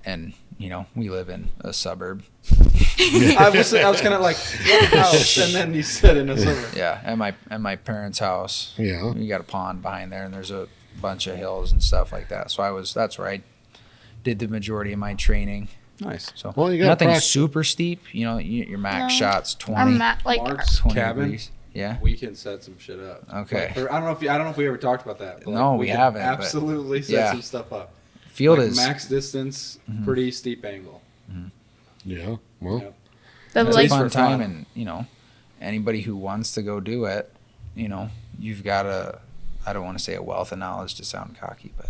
And you know, we live in a suburb. I was kind of like, what house? And then you said in a summer. Yeah, at my parents' house. Yeah. We got a pond behind there, and there's a bunch of hills and stuff like that. So that's where I did the majority of my training. Nice. So Well, you gotta nothing practice. super steep. You know, your max No. shots 20, I'm like Mark's 20 cabin. degrees. Yeah. We can set some shit up. Okay. Like, I don't know if we ever talked about that. But No, like, we can haven't, but- Absolutely set yeah. some stuff up. Field Like is max distance, pretty steep angle. Yeah. Well, Yep. the At it's a least like fun for fun. time, and you know, anybody who wants to go do it, you know, you've got I don't want to say a wealth of knowledge to sound cocky, but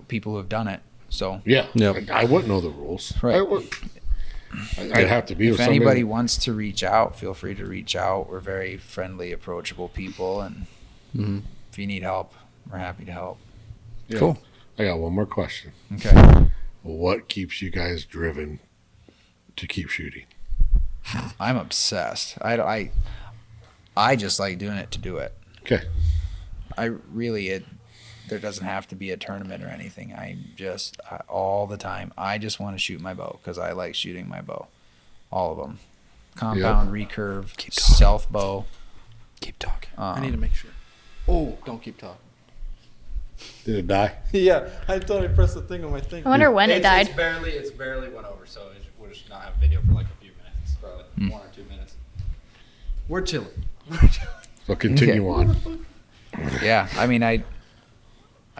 people who have done it. So yeah. Yep. I wouldn't know the rules. Right. I'd have to be if with somebody. anybody wants to reach out, feel free to reach out. We're very friendly, approachable people, and if you need help, we're happy to help. Yeah. Cool. I got one more question. Okay. What keeps you guys driven to keep shooting? I'm obsessed. I just like doing it to do it. Okay. There doesn't have to be a tournament or anything. All the time, I just want to shoot my bow because I like shooting my bow. All of them. Compound, recurve, self bow. Keep talking. I Um, need to make sure. Oh, don't keep talking. Did it die? Yeah, I thought I pressed the thing on my thing. I wonder when it died. It's barely went over, so we'll just not have video for like a few minutes, probably 1 or 2 minutes. We're chilling. So continue on. Yeah, I mean, I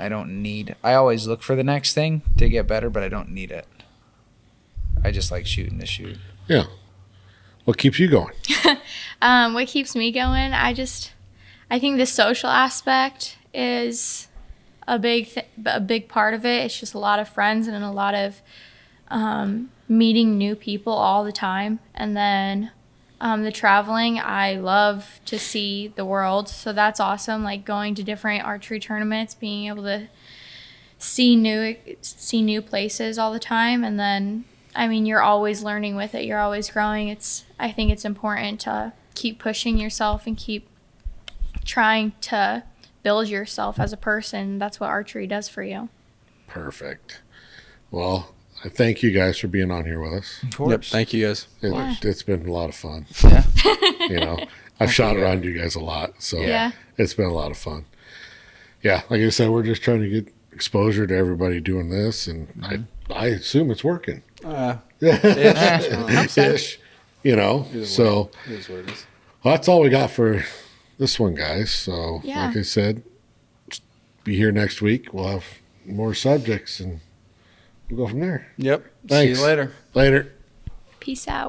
don't need. I always look for the next thing to get better, but I don't need it. I just like shooting to shoot. Yeah. What keeps you going? What keeps me going? I think the social aspect is a big part of it. It's just a lot of friends and a lot of meeting new people all the time. And then the traveling, I love to see the world. So that's awesome. Like going to different archery tournaments, being able to see new places all the time. And then I mean, you're always learning with it. You're always growing. I think it's important to keep pushing yourself and keep trying to build yourself as a person. That's what archery does for you. Perfect. Well, I thank you guys for being on here with us. Of course. Yep. Thank you guys. It's been a lot of fun. Yeah. You know, I've shot around you guys a lot, so Yeah. it's been a lot of fun. Yeah, like I said, we're just trying to get exposure to everybody doing this, and I assume it's working. Ish, you know. So It is what it is. well, that's all we got for this one, guys. So Yeah. like I said, be here next week. We'll have more subjects, and we'll go from there. Yep. See Thanks. you later. Later. Peace out.